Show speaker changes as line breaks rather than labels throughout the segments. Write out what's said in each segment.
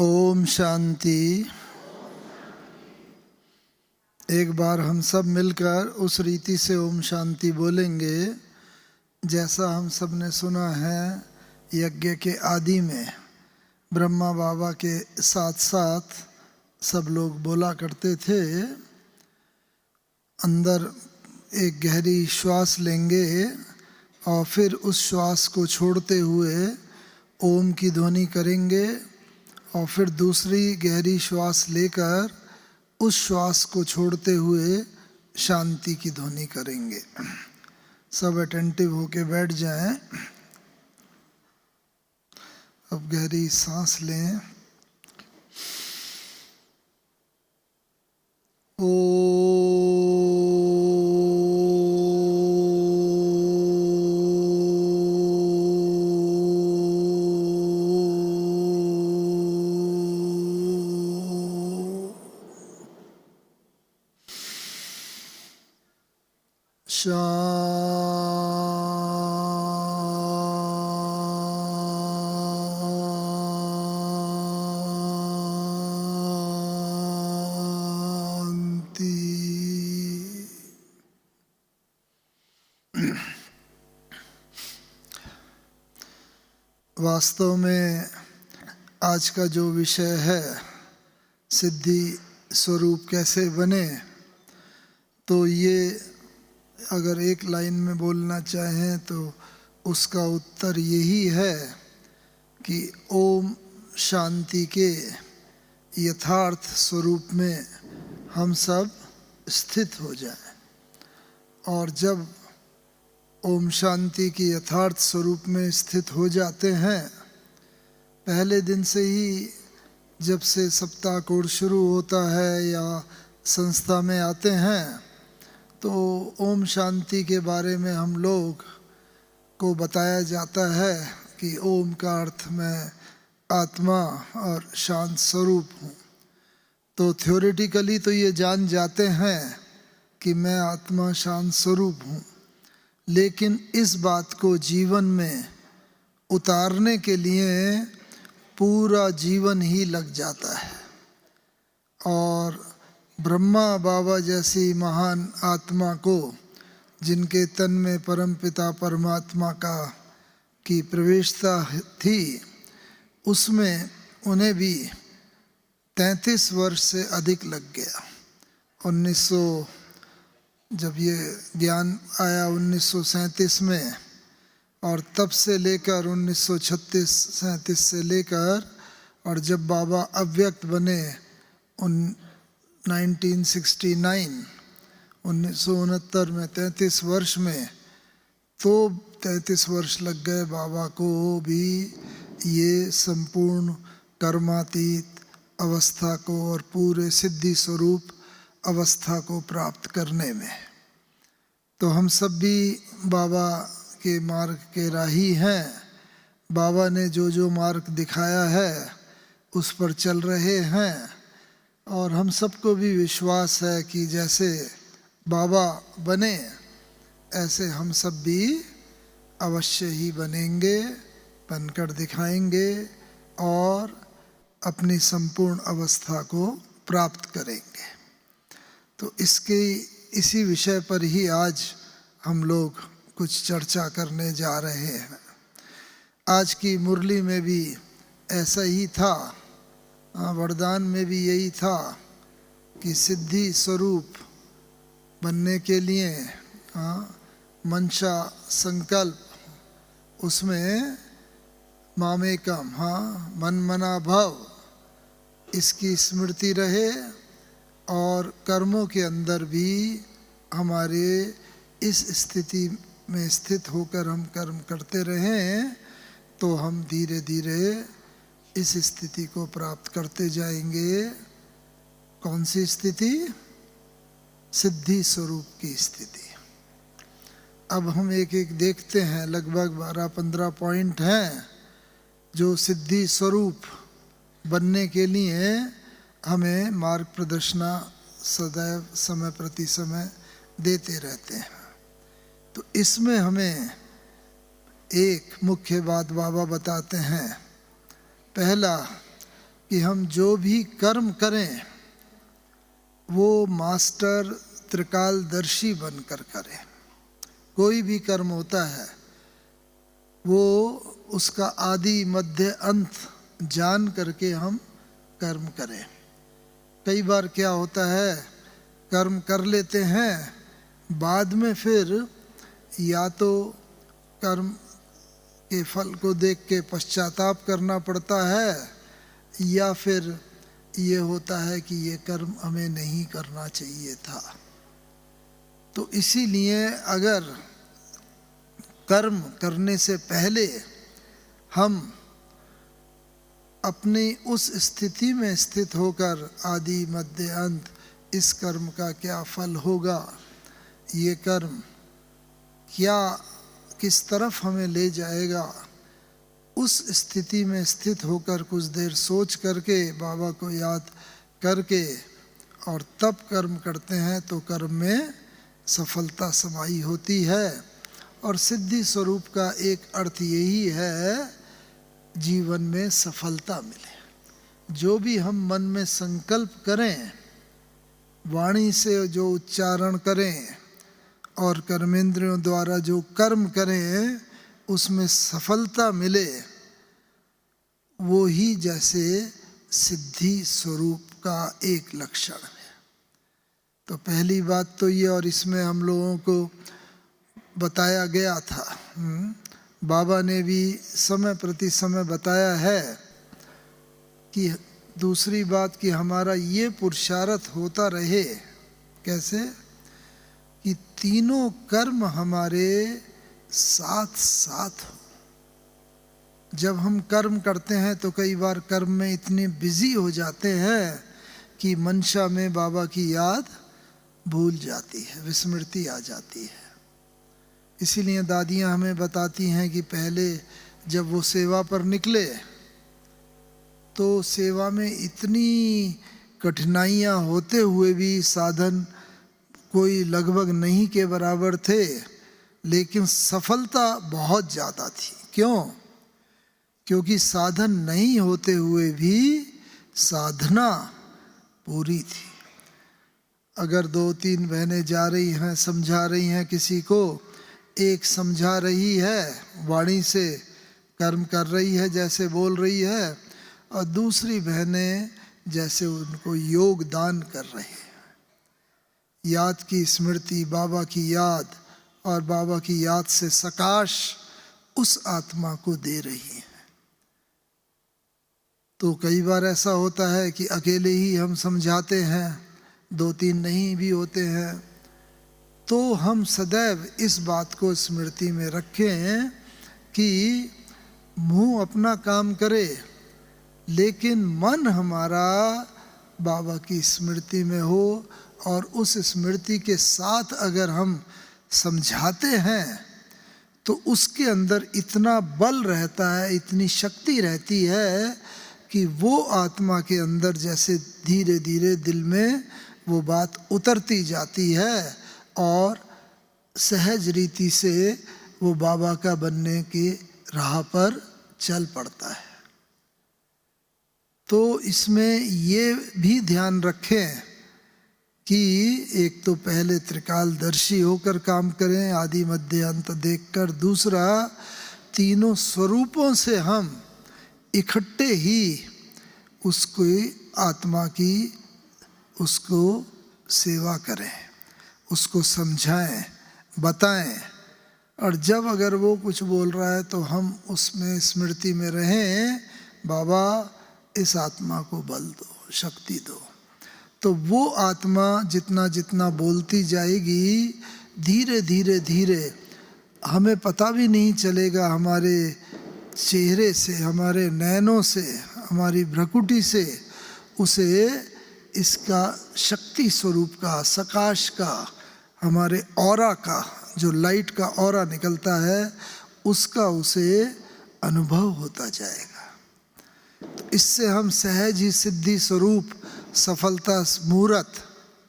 ओम शांति। एक बार हम सब मिलकर उस रीति से ओम शांति बोलेंगे जैसा हम सब ने सुना है। यज्ञ के आदि में ब्रह्मा बाबा के साथ साथ सब लोग बोला करते थे। अंदर एक गहरी श्वास लेंगे और फिर उस श्वास को छोड़ते हुए ओम की ध्वनि करेंगे और फिर दूसरी गहरी श्वास लेकर उस श्वास को छोड़ते हुए शांति की ध्वनि करेंगे। सब अटेंटिव होके बैठ जाएं। अब गहरी सांस लें। वास्तव में आज का जो विषय है सिद्धि स्वरूप कैसे बने, तो ये अगर एक लाइन में बोलना चाहें तो उसका उत्तर यही है कि ओम शांति के यथार्थ स्वरूप में हम सब स्थित हो जाएं। और जब ओम शांति के यथार्थ स्वरूप में स्थित हो जाते हैं, पहले दिन से ही जब से सप्ताह कोर्स शुरू होता है या संस्था में आते हैं, तो ओम शांति के बारे में हम लोग को बताया जाता है कि ओम का अर्थ मैं आत्मा और शांत स्वरूप हूँ। तो थ्योरेटिकली तो ये जान जाते हैं कि मैं आत्मा शांत स्वरूप हूँ, लेकिन इस बात को जीवन में उतारने के लिए पूरा जीवन ही लग जाता है। और ब्रह्मा बाबा जैसी महान आत्मा को, जिनके तन में परमपिता परमात्मा की प्रवेशता थी, उसमें उन्हें भी 33 वर्ष से अधिक लग गया। 1900 जब ये ज्ञान आया 1937 में, और तब से लेकर 1936-37 से लेकर और जब बाबा अव्यक्त बने 1969 में 33 वर्ष में, तो 33 वर्ष लग गए बाबा को भी ये संपूर्ण कर्मातीत अवस्था को और पूरे सिद्धि स्वरूप अवस्था को प्राप्त करने में। तो हम सब भी बाबा के मार्ग के राही हैं। बाबा ने जो जो मार्ग दिखाया है उस पर चल रहे हैं, और हम सबको भी विश्वास है कि जैसे बाबा बने ऐसे हम सब भी अवश्य ही बनेंगे, बनकर दिखाएंगे और अपनी संपूर्ण अवस्था को प्राप्त करेंगे। तो इसी विषय पर ही आज हम लोग कुछ चर्चा करने जा रहे हैं। आज की मुरली में भी ऐसा ही था, वरदान में भी यही था कि सिद्धि स्वरूप बनने के लिए मंशा संकल्प, उसमें मामेकम, मन मना भाव, इसकी स्मृति रहे और कर्मों के अंदर भी हमारे इस स्थिति में स्थित होकर हम कर्म करते रहें, तो हम धीरे धीरे इस स्थिति को प्राप्त करते जाएंगे। कौन सी स्थिति? सिद्धि स्वरूप की स्थिति। अब हम एक एक देखते हैं। लगभग 12-15 पॉइंट हैं जो सिद्धि स्वरूप बनने के लिए हमें मार्ग प्रदर्शना सदैव समय प्रति समय देते रहते हैं। तो इसमें हमें एक मुख्य बात बाबा बताते हैं। पहला कि हम जो भी कर्म करें वो मास्टर त्रिकालदर्शी बनकर करें। कोई भी कर्म होता है वो उसका आदि मध्य अंत जान करके हम कर्म करें। कई बार क्या होता है, कर्म कर लेते हैं, बाद में फिर या तो कर्म के फल को देख के पश्चाताप करना पड़ता है, या फिर ये होता है कि ये कर्म हमें नहीं करना चाहिए था। तो इसीलिए अगर कर्म करने से पहले हम अपनी उस स्थिति में स्थित होकर आदि मध्य अंत इस कर्म का क्या फल होगा, ये कर्म क्या किस तरफ हमें ले जाएगा, उस स्थिति में स्थित होकर कुछ देर सोच करके बाबा को याद करके और तब कर्म करते हैं तो कर्म में सफलता समाई होती है। और सिद्धि स्वरूप का एक अर्थ यही है, जीवन में सफलता मिले। जो भी हम मन में संकल्प करें, वाणी से जो उच्चारण करें और कर्मेंद्रियों द्वारा जो कर्म करें, उसमें सफलता मिले, वो ही जैसे सिद्धि स्वरूप का एक लक्षण है। तो पहली बात तो ये, और इसमें हम लोगों को बताया गया था, बाबा ने भी समय प्रति समय बताया है कि दूसरी बात कि हमारा ये पुरुषार्थ होता रहे। कैसे? कि तीनों कर्म हमारे साथ साथ हो। जब हम कर्म करते हैं तो कई बार कर्म में इतने बिजी हो जाते हैं कि मंशा में बाबा की याद भूल जाती है, विस्मृति आ जाती है। इसीलिए दादियाँ हमें बताती हैं कि पहले जब वो सेवा पर निकले तो सेवा में इतनी कठिनाइयाँ होते हुए भी साधन कोई लगभग नहीं के बराबर थे, लेकिन सफलता बहुत ज़्यादा थी। क्यों? क्योंकि साधन नहीं होते हुए भी साधना पूरी थी। अगर 2-3 बहनें जा रही हैं, समझा रही हैं किसी को, एक समझा रही है वाणी से, कर्म कर रही है जैसे बोल रही है, और दूसरी बहनें जैसे उनको योगदान कर रही है। याद की स्मृति, बाबा की याद, और बाबा की याद से सकाश उस आत्मा को दे रही है। तो कई बार ऐसा होता है कि अकेले ही हम समझाते हैं, 2-3 नहीं भी होते हैं। तो हम सदैव इस बात को स्मृति में रखें कि मुंह अपना काम करे, लेकिन मन हमारा बाबा की स्मृति में हो, और उस स्मृति के साथ अगर हम समझाते हैं तो उसके अंदर इतना बल रहता है, इतनी शक्ति रहती है कि वो आत्मा के अंदर जैसे धीरे धीरे दिल में वो बात उतरती जाती है और सहज रीति से वो बाबा का बनने की राह पर चल पड़ता है। तो इसमें ये भी ध्यान रखें कि एक तो पहले त्रिकालदर्शी होकर काम करें, आदि मध्य अंत देखकर। दूसरा, तीनों स्वरूपों से हम इकट्ठे ही उसको आत्मा की उसको सेवा करें, उसको समझाएं, बताएं। और जब अगर वो कुछ बोल रहा है तो हम उसमें स्मृति में रहें, बाबा इस आत्मा को बल दो, शक्ति दो। तो वो आत्मा जितना जितना बोलती जाएगी, धीरे धीरे धीरे हमें पता भी नहीं चलेगा, हमारे चेहरे से, हमारे नैनों से, हमारी भ्रकुटी से उसे इसका शक्ति स्वरूप का, सकाश का, हमारे ऑरा का, जो लाइट का ऑरा निकलता है, उसका उसे अनुभव होता जाएगा। तो इससे हम सहज ही सिद्धि स्वरूप सफलता मूर्त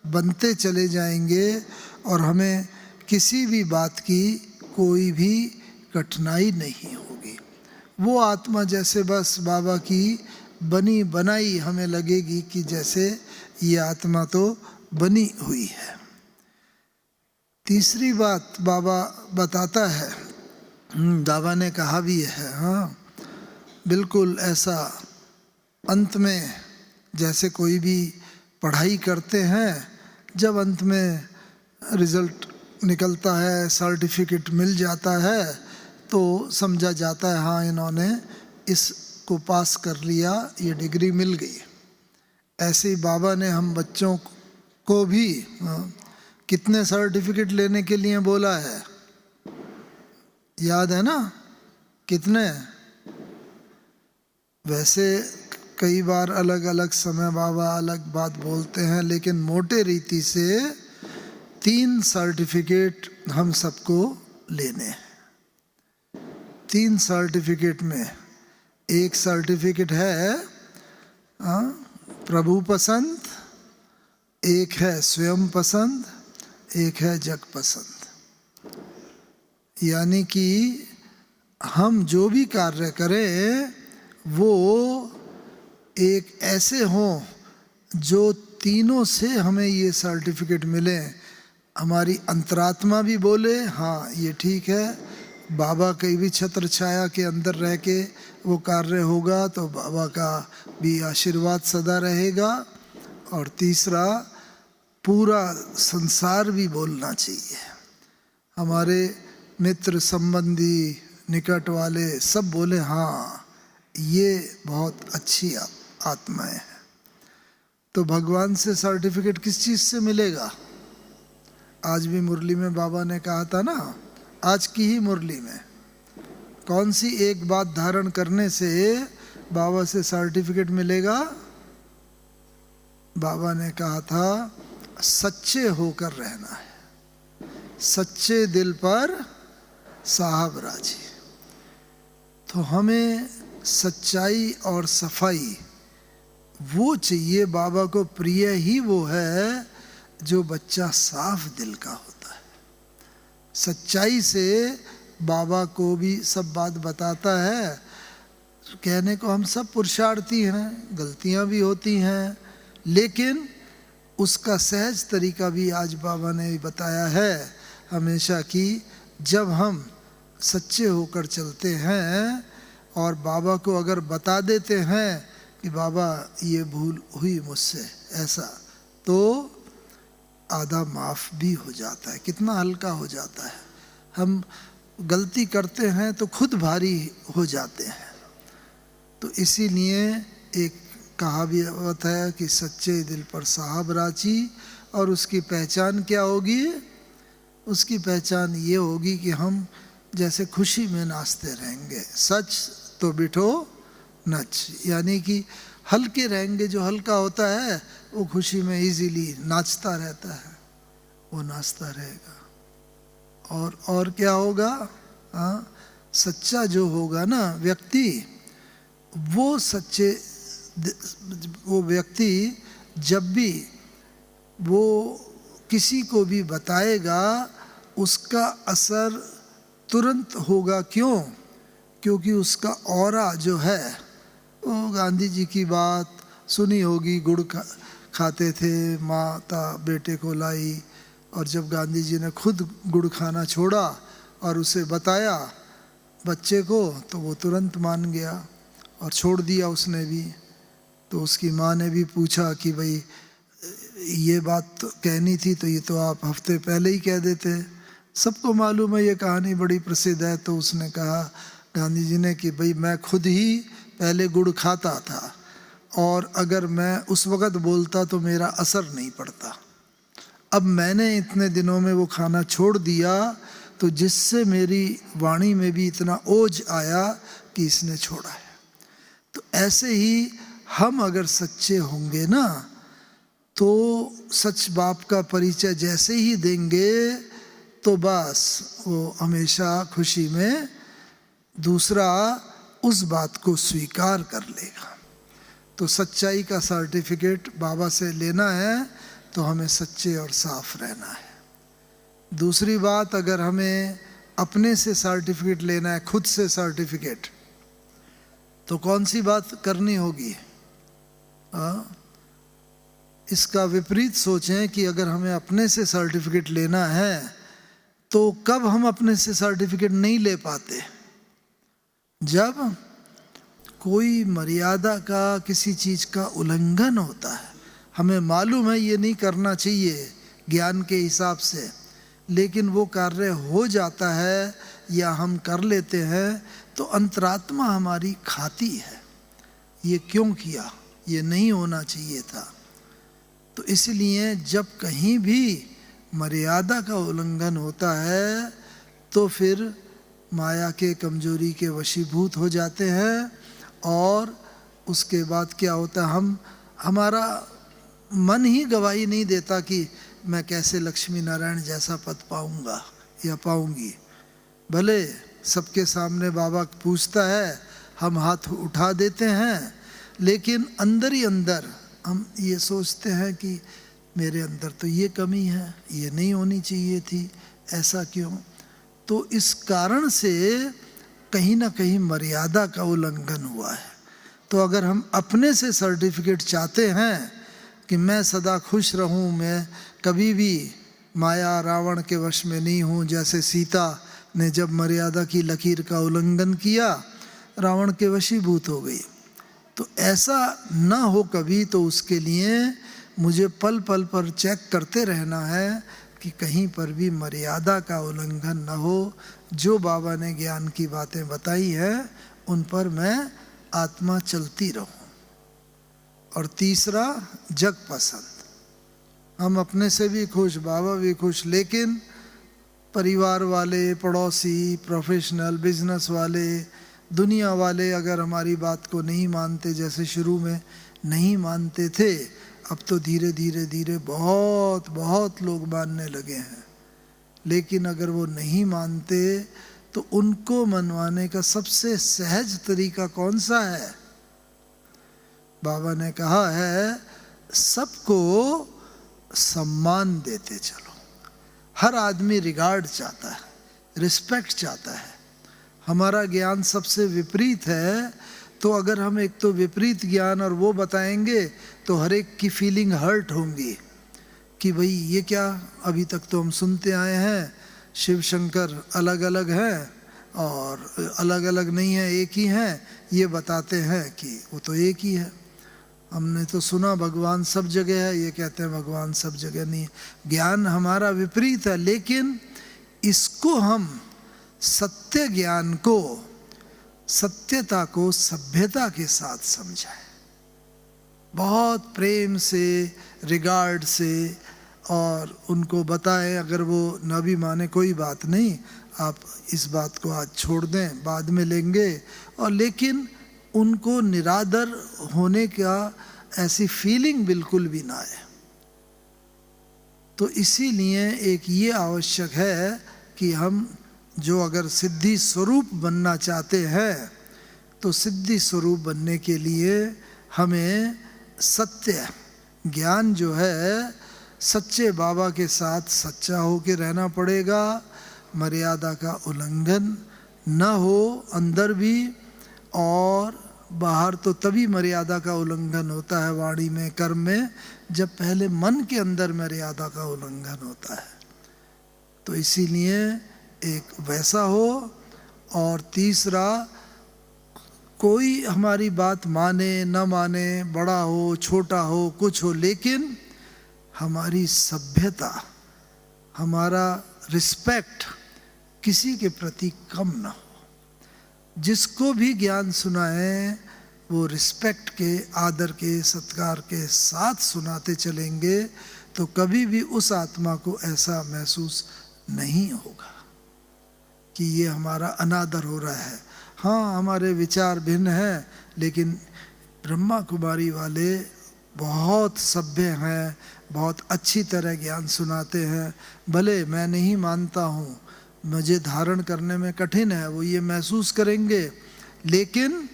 बनते चले जाएंगे और हमें किसी भी बात की कोई भी कठिनाई नहीं होगी। वो आत्मा जैसे बस बाबा की बनी बनाई हमें लगेगी कि जैसे ये आत्मा तो बनी हुई है। तीसरी बात बाबा बताता है, बाबा ने कहा भी है, हाँ बिल्कुल ऐसा अंत में जैसे कोई भी पढ़ाई करते हैं, जब अंत में रिजल्ट निकलता है, सर्टिफिकेट मिल जाता है, तो समझा जाता है हाँ इन्होंने इसको पास कर लिया, ये डिग्री मिल गई। ऐसे ही बाबा ने हम बच्चों को भी कितने सर्टिफिकेट लेने के लिए बोला है, याद है ना? कितने? वैसे कई बार अलग अलग समय बाबा अलग बात बोलते हैं, लेकिन मोटे रीति से 3 सर्टिफिकेट हम सबको लेने हैं। 3 सर्टिफिकेट में एक सर्टिफिकेट है प्रभु पसंद, एक है स्वयं पसंद, एक है जग पसंद। यानी कि हम जो भी कार्य करें वो एक ऐसे हों जो तीनों से हमें ये सर्टिफिकेट मिले। हमारी अंतरात्मा भी बोले हाँ ये ठीक है, बाबा की भी छत्र छाया के अंदर रह के वो कार्य होगा तो बाबा का भी आशीर्वाद सदा रहेगा। और तीसरा, पूरा संसार भी बोलना चाहिए, हमारे मित्र संबंधी निकट वाले सब बोले हाँ ये बहुत अच्छी आत्माएं हैं। तो भगवान से सर्टिफिकेट किस चीज़ से मिलेगा? आज भी मुरली में बाबा ने कहा था ना, आज की ही मुरली में, कौन सी एक बात धारण करने से बाबा से सर्टिफिकेट मिलेगा? बाबा ने कहा था सच्चे होकर रहना है, सच्चे दिल पर साहब राजी। तो हमें सच्चाई और सफाई वो चाहिए। बाबा को प्रिय ही वो है जो बच्चा साफ दिल का होता है। सच्चाई से बाबा को भी सब बात बताता है। कहने को हम सब पुरुषार्थी हैं, गलतियां भी होती हैं, लेकिन उसका सहज तरीका भी आज बाबा ने बताया है हमेशा कि जब हम सच्चे होकर चलते हैं और बाबा को अगर बता देते हैं कि बाबा ये भूल हुई मुझसे ऐसा, तो आधा माफ़ भी हो जाता है। कितना हल्का हो जाता है। हम गलती करते हैं तो खुद भारी हो जाते हैं। तो इसीलिए एक कहावत है कि सच्चे दिल पर साहब राची। और उसकी पहचान क्या होगी? उसकी पहचान ये होगी कि हम जैसे खुशी में नाचते रहेंगे। सच तो बिठो नच, यानी कि हल्के रहेंगे। जो हल्का होता है वो खुशी में इजीली नाचता रहता है, वो नाचता रहेगा। और क्या होगा? सच्चा जो होगा ना व्यक्ति, वो व्यक्ति जब भी वो किसी को भी बताएगा उसका असर तुरंत होगा। क्यों? क्योंकि उसका ऑरा जो है, वो गांधी जी की बात सुनी होगी, गुड़ खाते थे, माता बेटे को लाई, और जब गांधी जी ने खुद गुड़ खाना छोड़ा और उसे बताया बच्चे को, तो वो तुरंत मान गया और छोड़ दिया उसने भी। तो उसकी माँ ने भी पूछा कि भाई ये बात तो कहनी थी तो ये तो आप हफ्ते पहले ही कह देते। सबको मालूम है ये कहानी बड़ी प्रसिद्ध है। तो उसने कहा गांधी जी ने कि भाई मैं खुद ही पहले गुड़ खाता था और अगर मैं उस वक़्त बोलता तो मेरा असर नहीं पड़ता। अब मैंने इतने दिनों में वो खाना छोड़ दिया तो जिससे मेरी वाणी में भी इतना ओज आया कि इसने छोड़ा है। तो ऐसे ही हम अगर सच्चे होंगे ना, तो सच बाप का परिचय जैसे ही देंगे तो बस वो हमेशा खुशी में दूसरा उस बात को स्वीकार कर लेगा। तो सच्चाई का सर्टिफिकेट बाबा से लेना है तो हमें सच्चे और साफ रहना है। दूसरी बात, अगर हमें अपने से सर्टिफिकेट लेना है, खुद से सर्टिफिकेट, तो कौन सी बात करनी होगी? इसका विपरीत सोचें कि अगर हमें अपने से सर्टिफिकेट लेना है तो कब हम अपने से सर्टिफिकेट नहीं ले पाते? जब कोई मर्यादा का, किसी चीज़ का उल्लंघन होता है, हमें मालूम है ये नहीं करना चाहिए ज्ञान के हिसाब से, लेकिन वो कार्य हो जाता है या हम कर लेते हैं, तो अंतरात्मा हमारी खाती है, ये क्यों किया, ये नहीं होना चाहिए था। तो इसलिए जब कहीं भी मर्यादा का उल्लंघन होता है तो फिर माया के कमजोरी के वशीभूत हो जाते हैं, और उसके बाद क्या होता है, हमारा मन ही गवाही नहीं देता कि मैं कैसे लक्ष्मी नारायण जैसा पद पाऊंगा या पाऊंगी। भले सबके सामने बाबा पूछता है, हम हाथ उठा देते हैं, लेकिन अंदर ही अंदर हम ये सोचते हैं कि मेरे अंदर तो ये कमी है, ये नहीं होनी चाहिए थी, ऐसा क्यों? तो इस कारण से कहीं ना कहीं मर्यादा का उल्लंघन हुआ है। तो अगर हम अपने से सर्टिफिकेट चाहते हैं कि मैं सदा खुश रहूं, मैं कभी भी माया रावण के वश में नहीं हूं, जैसे सीता ने जब मर्यादा की लकीर का उल्लंघन किया रावण के वशीभूत हो गई, तो ऐसा ना हो कभी, तो उसके लिए मुझे पल पल पर चेक करते रहना है कि कहीं पर भी मर्यादा का उल्लंघन न हो। जो बाबा ने ज्ञान की बातें बताई हैं उन पर मैं आत्मा चलती रहूं। और तीसरा, जग पसंद। हम अपने से भी खुश, बाबा भी खुश, लेकिन परिवार वाले, पड़ोसी, प्रोफेशनल, बिजनेस वाले, दुनिया वाले अगर हमारी बात को नहीं मानते, जैसे शुरू में नहीं मानते थे, अब तो धीरे धीरे धीरे बहुत बहुत लोग मानने लगे हैं। लेकिन अगर वो नहीं मानते तो उनको मनवाने का सबसे सहज तरीका कौन सा है? बाबा ने कहा है, सबको सम्मान देते चलो। हर आदमी रिगार्ड चाहता है, रिस्पेक्ट चाहता है। हमारा ज्ञान सबसे विपरीत है, तो अगर हम एक तो विपरीत ज्ञान और वो बताएंगे तो हर एक की फीलिंग हर्ट होंगी कि भाई ये क्या, अभी तक तो हम सुनते आए हैं शिव शंकर अलग अलग हैं और अलग अलग नहीं है, एक ही हैं, ये बताते हैं कि वो तो एक ही है। हमने तो सुना भगवान सब जगह है, ये कहते हैं भगवान सब जगह नहीं है। ज्ञान हमारा विपरीत है, लेकिन इसको हम सत्य ज्ञान को, सत्यता को सभ्यता के साथ समझाएं, बहुत प्रेम से, रिगार्ड से, और उनको बताएं। अगर वो न भी माने कोई बात नहीं, आप इस बात को आज छोड़ दें, बाद में लेंगे, और लेकिन उनको निरादर होने का ऐसी फीलिंग बिल्कुल भी ना आए। तो इसीलिए एक ये आवश्यक है कि हम जो अगर सिद्धि स्वरूप बनना चाहते हैं, तो सिद्धि स्वरूप बनने के लिए हमें सत्य ज्ञान जो है, सच्चे बाबा के साथ सच्चा होकर रहना पड़ेगा। मर्यादा का उल्लंघन न हो अंदर भी, और बाहर तो तभी मर्यादा का उल्लंघन होता है, वाणी में, कर्म में, जब पहले मन के अंदर मर्यादा का उल्लंघन होता है। तो इसीलिए एक वैसा हो। और तीसरा, कोई हमारी बात माने न माने, बड़ा हो छोटा हो कुछ हो, लेकिन हमारी सभ्यता, हमारा रिस्पेक्ट किसी के प्रति कम ना हो। जिसको भी ज्ञान सुनाए वो रिस्पेक्ट के, आदर के, सत्कार के साथ सुनाते चलेंगे, तो कभी भी उस आत्मा को ऐसा महसूस नहीं होगा कि ये हमारा अनादर हो रहा है। हाँ, हमारे विचार भिन्न हैं, लेकिन ब्रह्मा कुमारी वाले बहुत सभ्य हैं, बहुत अच्छी तरह ज्ञान सुनाते हैं। भले मैं नहीं मानता हूँ, मुझे धारण करने में कठिन है, वो ये महसूस करेंगे, लेकिन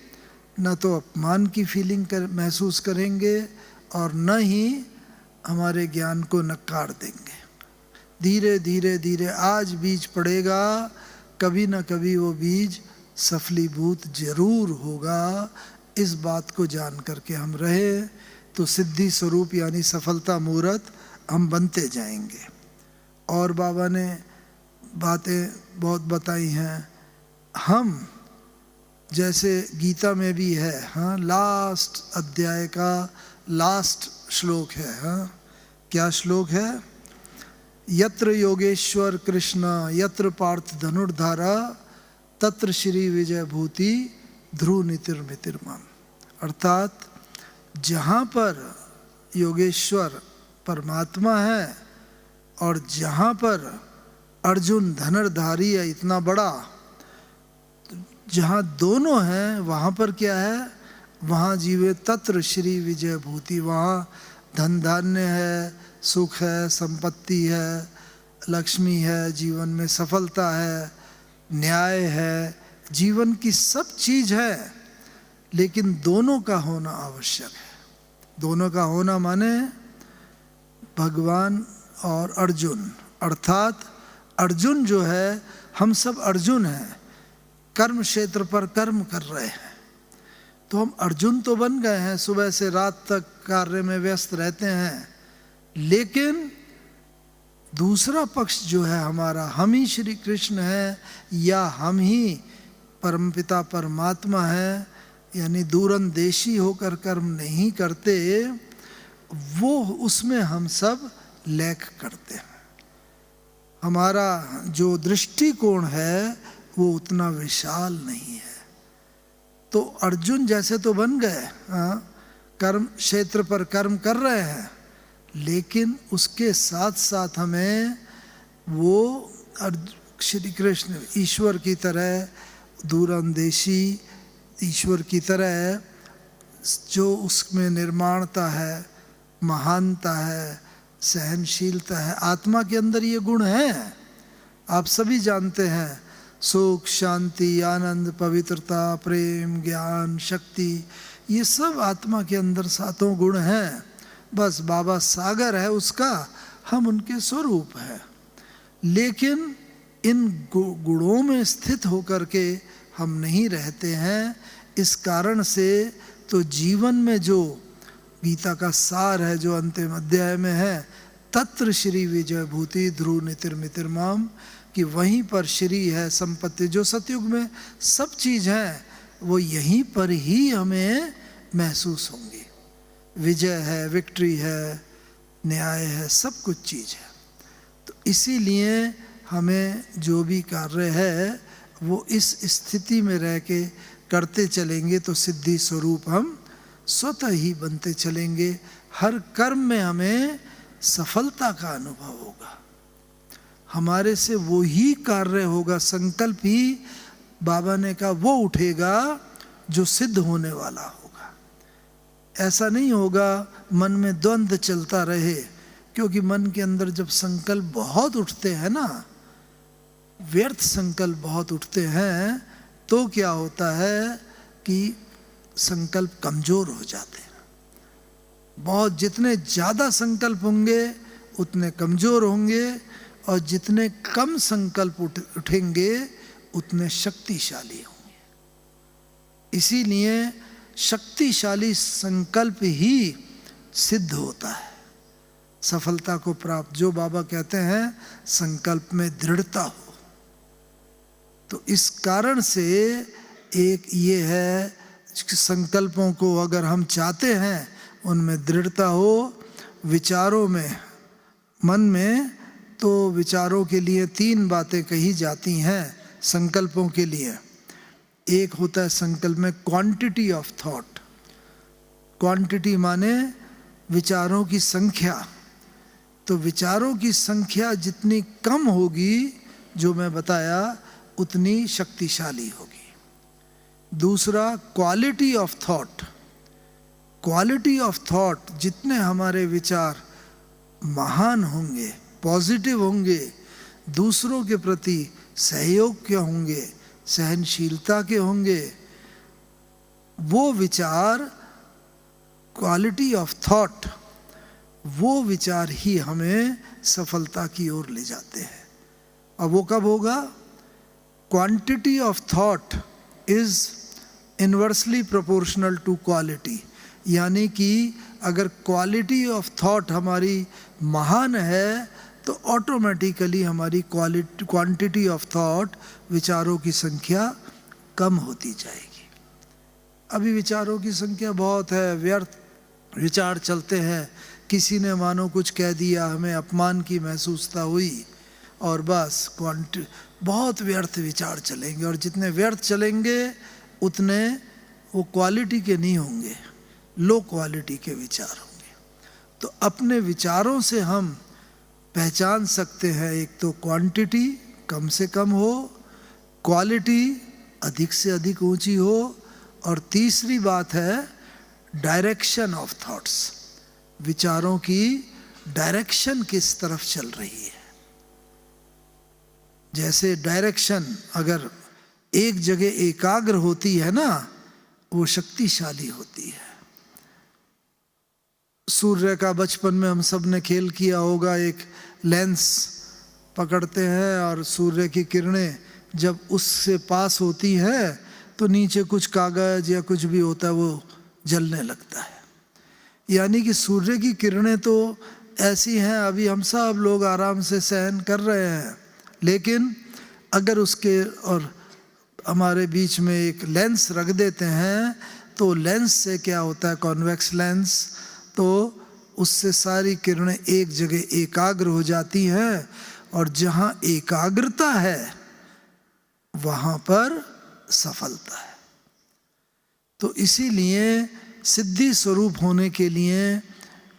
न तो अपमान की फीलिंग महसूस करेंगे और न ही हमारे ज्ञान को नकार देंगे। धीरे धीरे धीरे आज बीज पड़ेगा, कभी न कभी वो बीज सफलीभूत जरूर होगा। इस बात को जान करके हम रहे तो सिद्धि स्वरूप यानी सफलता मूर्त हम बनते जाएंगे। और बाबा ने बातें बहुत बताई हैं। हम जैसे गीता में भी है, हाँ, लास्ट अध्याय का लास्ट श्लोक है, हाँ, क्या श्लोक है? यत्र योगेश्वर कृष्ण यत्र पार्थ धनुर्धारा तत्र श्री विजय भूति ध्रुव नीतिर्मितिर्मम। अर्थात जहाँ पर योगेश्वर परमात्मा है और जहाँ पर अर्जुन धनुर्धारी है इतना बड़ा, जहाँ दोनों हैं वहाँ पर क्या है? वहाँ जीवे तत्र श्री विजय भूति। वहाँ धन धान्य है, सुख है, संपत्ति है, लक्ष्मी है, जीवन में सफलता है, न्याय है, जीवन की सब चीज़ है, लेकिन दोनों का होना आवश्यक है। दोनों का होना माने भगवान और अर्जुन। अर्थात अर्जुन जो है, हम सब अर्जुन हैं, कर्म क्षेत्र पर कर्म कर रहे हैं, तो हम अर्जुन तो बन गए हैं, सुबह से रात तक कार्य में व्यस्त रहते हैं, लेकिन दूसरा पक्ष जो है हमारा, हम ही श्री कृष्ण है या हम ही परमपिता परमात्मा है, यानी दूरंदेशी होकर कर्म नहीं करते, वो उसमें हम सब लैक करते हैं। हमारा जो दृष्टिकोण है वो उतना विशाल नहीं है। तो अर्जुन जैसे तो बन गए, हाँ, कर्म क्षेत्र पर कर्म कर रहे हैं, लेकिन उसके साथ साथ हमें वो श्री कृष्ण ईश्वर की तरह दूरंदेशी, ईश्वर की तरह जो उसमें निर्माणता है, महानता है, सहनशीलता है, आत्मा के अंदर ये गुण है। आप सभी जानते हैं, सुख, शांति, आनंद, पवित्रता, प्रेम, ज्ञान, शक्ति, ये सब आत्मा के अंदर सातों गुण हैं। बस बाबा सागर है उसका, हम उनके स्वरूप हैं। लेकिन इन गुणों में स्थित होकर के हम नहीं रहते हैं। इस कारण से तो जीवन में जो गीता का सार है, जो अंतिम अध्याय में है, तत्र श्री विजय भूति ध्रुव नीतिर्मितिर्माम, कि वहीं पर श्री है, संपत्ति, जो सतयुग में सब चीज़ है वो यहीं पर ही हमें महसूस होंगी। विजय है, विक्ट्री है, न्याय है, सब कुछ चीज़ है। तो इसीलिए हमें जो भी कार्य है वो इस स्थिति में रह के करते चलेंगे तो सिद्धि स्वरूप हम स्वतः ही बनते चलेंगे। हर कर्म में हमें सफलता का अनुभव होगा, हमारे से वो ही कार्य होगा, संकल्प ही बाबा ने कहा वो उठेगा जो सिद्ध होने वाला होगा। ऐसा नहीं होगा मन में द्वंद्व चलता रहे, क्योंकि मन के अंदर जब संकल्प बहुत उठते हैं ना, व्यर्थ संकल्प बहुत उठते हैं, तो क्या होता है कि संकल्प कमजोर हो जाते हैं। बहुत जितने ज़्यादा संकल्प होंगे उतने कमजोर होंगे, और जितने कम संकल्प उठेंगे उतने शक्तिशाली होंगे। इसीलिए शक्तिशाली संकल्प ही सिद्ध होता है, सफलता को प्राप्त। जो बाबा कहते हैं संकल्प में दृढ़ता हो। तो इस कारण से एक ये है कि संकल्पों को अगर हम चाहते हैं उनमें दृढ़ता हो, विचारों में, मन में, तो विचारों के लिए 3 बातें कही जाती हैं संकल्पों के लिए। एक होता है संकल्प में क्वांटिटी ऑफ थॉट। क्वांटिटी माने विचारों की संख्या। तो विचारों की संख्या जितनी कम होगी, जो मैं बताया, उतनी शक्तिशाली होगी। दूसरा quality of thought. Quality of thought, जितने हमारे विचार महान होंगे, पॉजिटिव होंगे, दूसरों के प्रति सहयोग के होंगे, सहनशीलता के होंगे, वो विचार, क्वालिटी ऑफ थॉट, वो विचार ही हमें सफलता की ओर ले जाते हैं। अब वो कब होगा? Quantity of thought is inversely proportional to quality, यानी कि अगर क्वालिटी ऑफ थॉट हमारी महान है तो ऑटोमेटिकली हमारी क्वांटिटी ऑफ थॉट, विचारों की संख्या कम होती जाएगी। अभी विचारों की संख्या बहुत है, व्यर्थ विचार चलते हैं। किसी ने मानो कुछ कह दिया, हमें अपमान की महसूसता हुई और बस बहुत व्यर्थ विचार चलेंगे, और जितने व्यर्थ चलेंगे उतने वो क्वालिटी के नहीं होंगे, लो क्वालिटी के विचार होंगे। तो अपने विचारों से हम पहचान सकते हैं, एक तो क्वांटिटी कम से कम हो, क्वालिटी अधिक से अधिक ऊंची हो, और तीसरी बात है डायरेक्शन ऑफ थॉट्स, विचारों की डायरेक्शन किस तरफ चल रही है। जैसे डायरेक्शन अगर एक जगह एकाग्र होती है ना, वो शक्तिशाली होती है। सूर्य का बचपन में हम सब ने खेल किया होगा, एक लेंस पकड़ते हैं और सूर्य की किरणें जब उससे पास होती है तो नीचे कुछ कागज या कुछ भी होता है वो जलने लगता है। यानी कि सूर्य की किरणें तो ऐसी हैं, अभी हम सब लोग आराम से सहन कर रहे हैं, लेकिन अगर उसके और हमारे बीच में एक लेंस रख देते हैं तो लेंस से क्या होता है, कॉन्वेक्स लेंस, तो उससे सारी किरणें एक जगह एकाग्र हो जाती हैं, और जहाँ एकाग्रता है वहाँ पर सफलता है। तो इसीलिए सिद्धि स्वरूप होने के लिए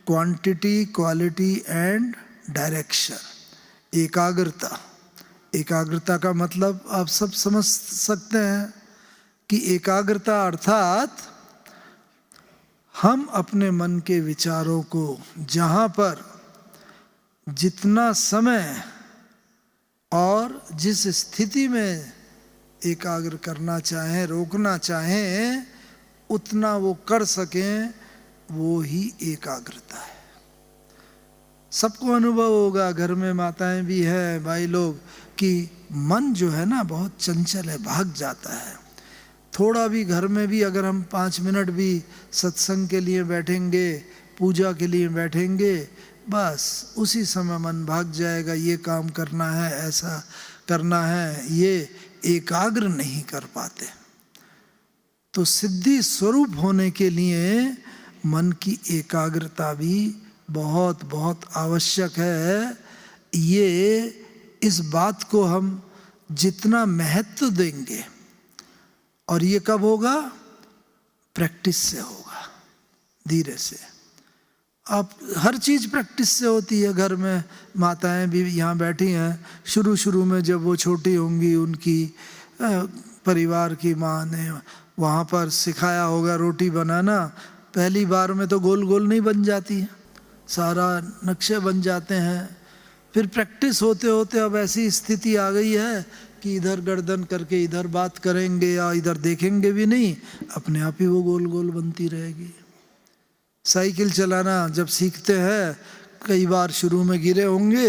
क्वांटिटी, क्वालिटी एंड डायरेक्शन, एकाग्रता। एकाग्रता का मतलब आप सब समझ सकते हैं कि एकाग्रता अर्थात हम अपने मन के विचारों को जहाँ पर जितना समय और जिस स्थिति में एकाग्र करना चाहें, रोकना चाहें, उतना वो कर सकें, वो ही एकाग्रता है। सबको अनुभव होगा, घर में माताएं भी हैं, भाई लोग, कि मन जो है ना बहुत चंचल है, भाग जाता है। थोड़ा भी घर में भी अगर हम 5 मिनट भी सत्संग के लिए बैठेंगे, पूजा के लिए बैठेंगे, बस उसी समय मन भाग जाएगा, ये काम करना है, ऐसा करना है, ये एकाग्र नहीं कर पाते। तो सिद्धि स्वरूप होने के लिए मन की एकाग्रता भी बहुत बहुत आवश्यक है। ये इस बात को हम जितना महत्व देंगे, और ये कब होगा, प्रैक्टिस से होगा, धीरे से। आप हर चीज़ प्रैक्टिस से होती है। घर में माताएं भी यहाँ बैठी हैं, शुरू शुरू में जब वो छोटी होंगी, उनकी परिवार की माँ ने वहाँ पर सिखाया होगा रोटी बनाना, पहली बार में तो गोल गोल नहीं बन जाती है, सारा नक्शे बन जाते हैं। फिर प्रैक्टिस होते होते अब ऐसी स्थिति आ गई है कि इधर गर्दन करके इधर बात करेंगे या इधर देखेंगे भी नहीं, अपने आप ही वो गोल गोल बनती रहेगी। साइकिल चलाना जब सीखते हैं, कई बार शुरू में गिरे होंगे,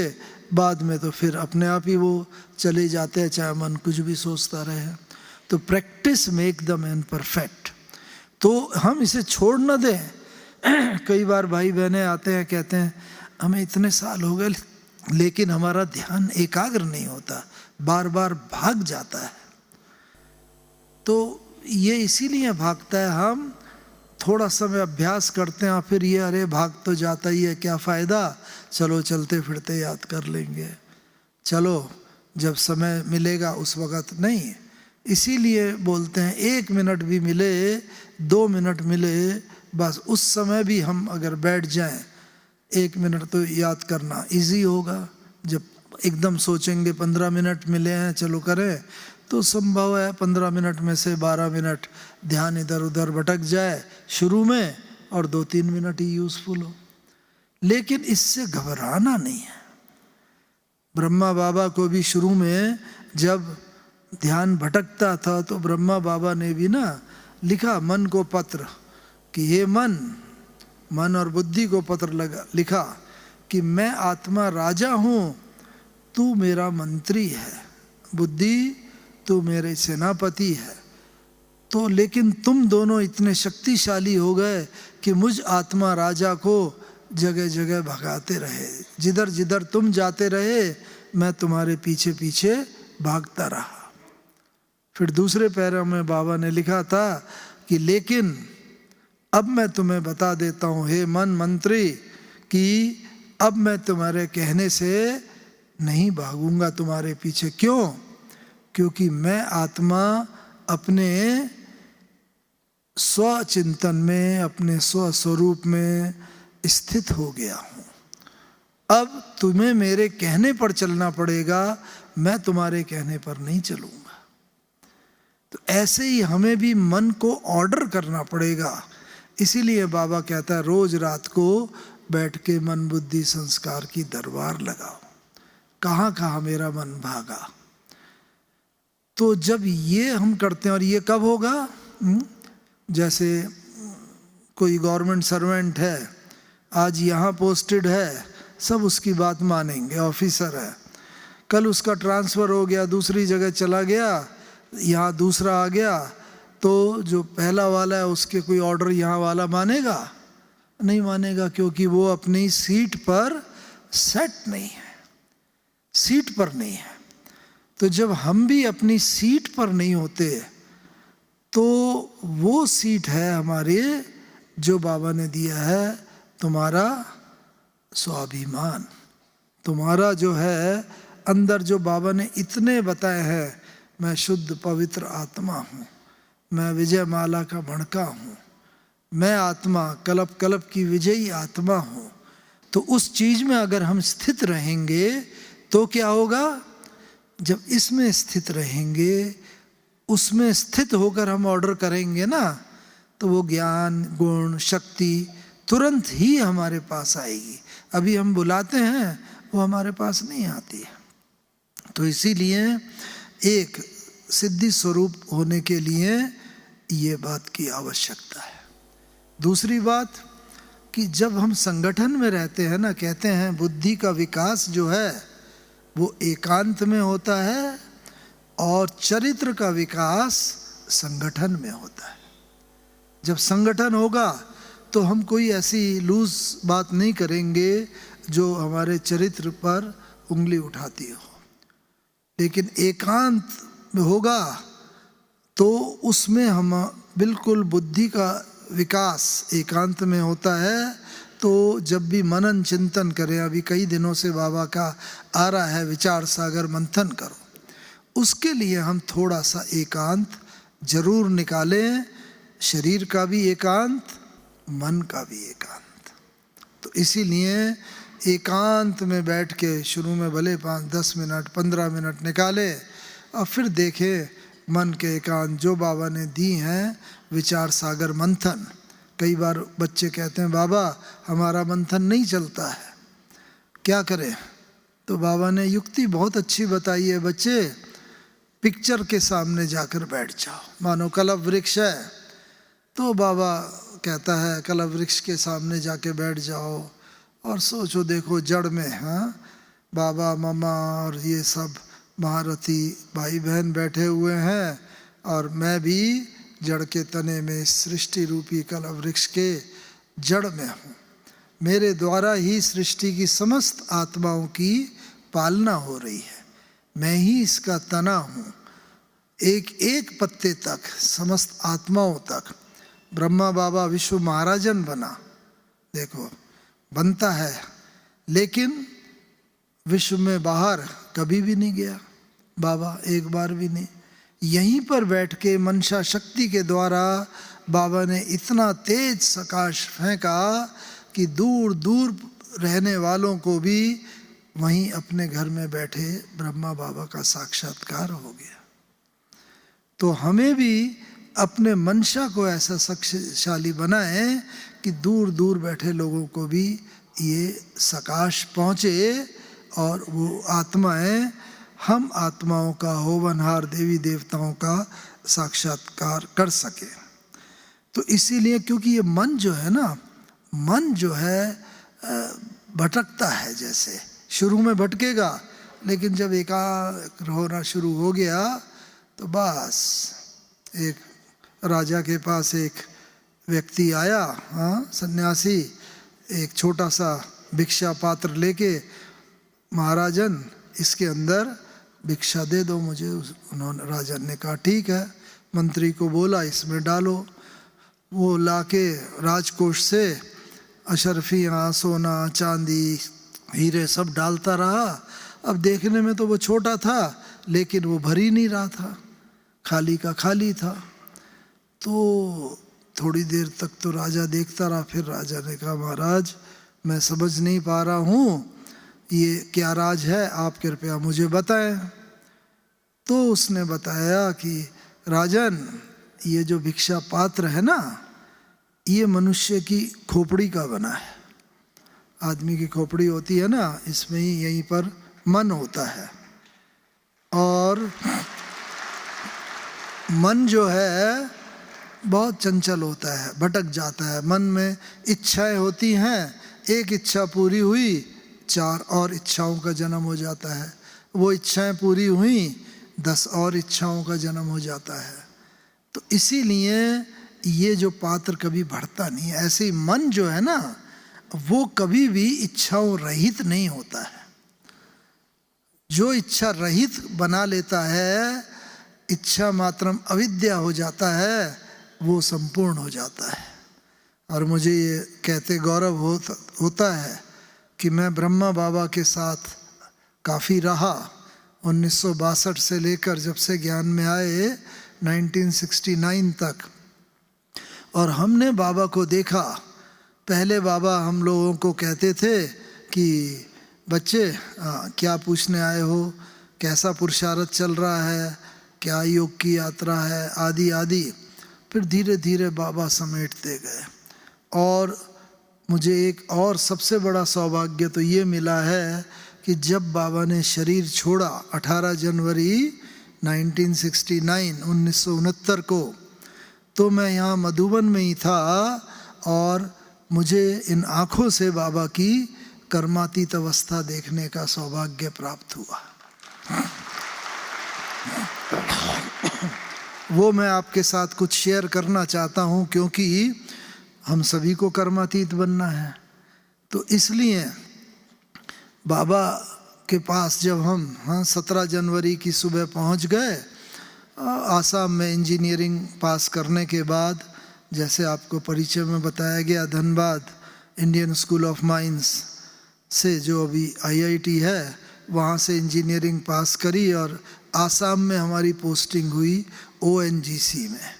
बाद में तो फिर अपने आप ही वो चले जाते हैं, चाहे मन कुछ भी सोचता रहे। तो practice make the man perfect. तो हम इसे छोड़ न दें। कई बार भाई बहनें आते हैं, कहते हैं हमें इतने साल हो गए लेकिन हमारा ध्यान एकाग्र नहीं होता, बार बार भाग जाता है। तो ये इसीलिए भागता है, हम थोड़ा समय अभ्यास करते हैं, फिर ये अरे भाग तो जाता ही है, क्या फ़ायदा, चलो चलते फिरते याद कर लेंगे, चलो जब समय मिलेगा उस वक़्त नहीं। इसीलिए बोलते हैं 1 मिनट भी मिले, 2 मिनट मिले, बस उस समय भी हम अगर बैठ जाएं, 1 मिनट तो याद करना इजी होगा। जब एकदम सोचेंगे 15 मिनट मिले हैं चलो करें, तो संभव है 15 मिनट में से 12 मिनट ध्यान इधर उधर भटक जाए शुरू में, और 2-3 मिनट ही यूज़फुल हो। लेकिन इससे घबराना नहीं है। ब्रह्मा बाबा को भी शुरू में जब ध्यान भटकता था तो ब्रह्मा बाबा ने भी ना लिखा मन को पत्र कि हे मन और बुद्धि को पत्र लिखा कि मैं आत्मा राजा हूँ, तू मेरा मंत्री है, बुद्धि तू मेरे सेनापति है, तो लेकिन तुम दोनों इतने शक्तिशाली हो गए कि मुझ आत्मा राजा को जगह जगह भगाते रहे, जिधर जिधर तुम जाते रहे मैं तुम्हारे पीछे पीछे भागता रहा। फिर दूसरे पैरा में बाबा ने लिखा था कि लेकिन अब मैं तुम्हें बता देता हूँ हे मन मंत्री कि अब मैं तुम्हारे कहने से नहीं भागूंगा तुम्हारे पीछे। क्यों? क्योंकि मैं आत्मा अपने स्वचिंतन में, अपने स्वस्वरूप में स्थित हो गया हूँ। अब तुम्हें मेरे कहने पर चलना पड़ेगा, मैं तुम्हारे कहने पर नहीं चलूँगा। तो ऐसे ही हमें भी मन को ऑर्डर करना पड़ेगा। इसीलिए बाबा कहता है रोज रात को बैठ के मन बुद्धि संस्कार की दरबार लगाओ, कहाँ कहाँ मेरा मन भागा। तो जब ये हम करते हैं, और ये कब होगा? जैसे कोई गवर्नमेंट सर्वेंट है, आज यहाँ पोस्टेड है, सब उसकी बात मानेंगे, ऑफिसर है, कल उसका ट्रांसफ़र हो गया, दूसरी जगह चला गया, यहाँ दूसरा आ गया, तो जो पहला वाला है उसके कोई ऑर्डर यहाँ वाला मानेगा? नहीं मानेगा, क्योंकि वो अपनी सीट पर सेट नहीं है, सीट पर नहीं है। तो जब हम भी अपनी सीट पर नहीं होते तो वो सीट है हमारे, जो बाबा ने दिया है तुम्हारा स्वाभिमान, तुम्हारा जो है अंदर, जो बाबा ने इतने बताए हैं, मैं शुद्ध पवित्र आत्मा हूँ, मैं विजय माला का मणका हूँ, मैं आत्मा कल्प कल्प की विजयी आत्मा हूँ। तो उस चीज़ में अगर हम स्थित रहेंगे तो क्या होगा? जब इसमें स्थित रहेंगे, उसमें स्थित होकर हम ऑर्डर करेंगे ना, तो वो ज्ञान गुण शक्ति तुरंत ही हमारे पास आएगी। अभी हम बुलाते हैं, वो हमारे पास नहीं आती है। तो इसीलिए एक सिद्धि स्वरूप होने के लिए ये बात की आवश्यकता है। दूसरी बात कि जब हम संगठन में रहते हैं ना, कहते हैं बुद्धि का विकास जो है वो एकांत में होता है और चरित्र का विकास संगठन में होता है। जब संगठन होगा तो हम कोई ऐसी लूज बात नहीं करेंगे जो हमारे चरित्र पर उंगली उठाती हो। लेकिन एकांत में होगा तो उसमें हम बिल्कुल बुद्धि का विकास एकांत में होता है। तो जब भी मनन चिंतन करें, अभी कई दिनों से बाबा का आ रहा है विचार सागर मंथन करो, उसके लिए हम थोड़ा सा एकांत जरूर निकालें, शरीर का भी एकांत, मन का भी एकांत। तो इसीलिए एकांत में बैठ के शुरू में भले 5-10 मिनट 15 मिनट निकाले और फिर देखें मन के एकांत जो बाबा ने दी हैं, विचार सागर मंथन। कई बार बच्चे कहते हैं बाबा हमारा मंथन नहीं चलता है, क्या करें? तो बाबा ने युक्ति बहुत अच्छी बताई है, बच्चे पिक्चर के सामने जाकर बैठ जाओ। मानो कलप वृक्ष है, तो बाबा कहता है कलप वृक्ष के सामने जाके बैठ जाओ और सोचो, देखो जड़ में हाँ बाबा मम्मा और ये सब महारथी भाई बहन बैठे हुए हैं और मैं भी जड़ के तने में सृष्टि रूपी कलप वृक्ष के जड़ में हूँ। मेरे द्वारा ही सृष्टि की समस्त आत्माओं की पालना हो रही है, मैं ही इसका तना हूँ। एक एक पत्ते तक समस्त आत्माओं तक ब्रह्मा बाबा विश्व महाराजन बना, देखो बनता है, लेकिन विश्व में बाहर कभी भी नहीं गया बाबा, एक बार भी नहीं। यहीं पर बैठ के मनसा शक्ति के द्वारा बाबा ने इतना तेज सकाश फेंका कि दूर दूर रहने वालों को भी वहीं अपने घर में बैठे ब्रह्मा बाबा का साक्षात्कार हो गया। तो हमें भी अपने मनसा को ऐसा शक्तिशाली बनाए कि दूर दूर बैठे लोगों को भी ये सकाश पहुँचे और वो आत्माएं हम आत्माओं का होवनहार देवी देवताओं का साक्षात्कार कर सके। तो इसीलिए क्योंकि ये मन जो है ना, मन जो है भटकता है, जैसे शुरू में भटकेगा, लेकिन जब एकाग्र होना शुरू हो गया तो बस एक राजा के पास एक व्यक्ति आया, हाँ, सन्यासी, एक छोटा सा भिक्षा पात्र लेके, महाराजन इसके अंदर भिक्षा दे दो मुझे। उन्होंने, राजा ने कहा ठीक है। मंत्री को बोला इसमें डालो। वो लाके राजकोष से अशर्फियाँ, सोना चांदी हीरे सब डालता रहा। अब देखने में तो वो छोटा था, लेकिन वो भर ही नहीं रहा था, खाली का खाली था। तो थोड़ी देर तक तो राजा देखता रहा। फिर राजा ने कहा महाराज मैं समझ नहीं पा रहा हूँ ये क्या राज है, आप कृपया मुझे बताएं। तो उसने बताया कि राजन, ये जो भिक्षा पात्र है ना, ये मनुष्य की खोपड़ी का बना है। आदमी की खोपड़ी होती है ना, इसमें ही यहीं पर मन होता है। और मन जो है बहुत चंचल होता है, भटक जाता है। मन में इच्छाएं होती हैं, एक इच्छा पूरी हुई, 4 और इच्छाओं का जन्म हो जाता है। वो इच्छाएं पूरी हुई, 10 और इच्छाओं का जन्म हो जाता है। तो इसीलिए ये जो पात्र कभी बढ़ता नहीं है। ऐसे ही मन जो है ना, वो कभी भी इच्छाओं रहित नहीं होता है। जो इच्छा रहित बना लेता है, इच्छा मात्रम अविद्या हो जाता है, वो संपूर्ण हो जाता है। और मुझे ये कहते गौरव होता है कि मैं ब्रह्मा बाबा के साथ काफ़ी रहा। 1962 से लेकर जब से ज्ञान में आए 1969 तक, और हमने बाबा को देखा। पहले बाबा हम लोगों को कहते थे कि बच्चे क्या पूछने आए हो, कैसा पुरुषार्थ चल रहा है, क्या योग की यात्रा है, आदि आदि। फिर धीरे धीरे बाबा समेटते गए। और मुझे एक और सबसे बड़ा सौभाग्य तो ये मिला है कि जब बाबा ने शरीर छोड़ा 18 जनवरी 1969 को, तो मैं यहाँ मधुबन में ही था और मुझे इन आँखों से बाबा की कर्मातीत अवस्था देखने का सौभाग्य प्राप्त हुआ। वो मैं आपके साथ कुछ शेयर करना चाहता हूँ, क्योंकि हम सभी को कर्मातीत बनना है। तो इसलिए बाबा के पास जब हम 17 जनवरी की सुबह पहुँच गए, आसाम में इंजीनियरिंग पास करने के बाद, जैसे आपको परिचय में बताया गया, Dhanbad Indian school of mines से जो अभी IIT है, वहाँ से इंजीनियरिंग पास करी और आसाम में हमारी पोस्टिंग हुई ONGC में,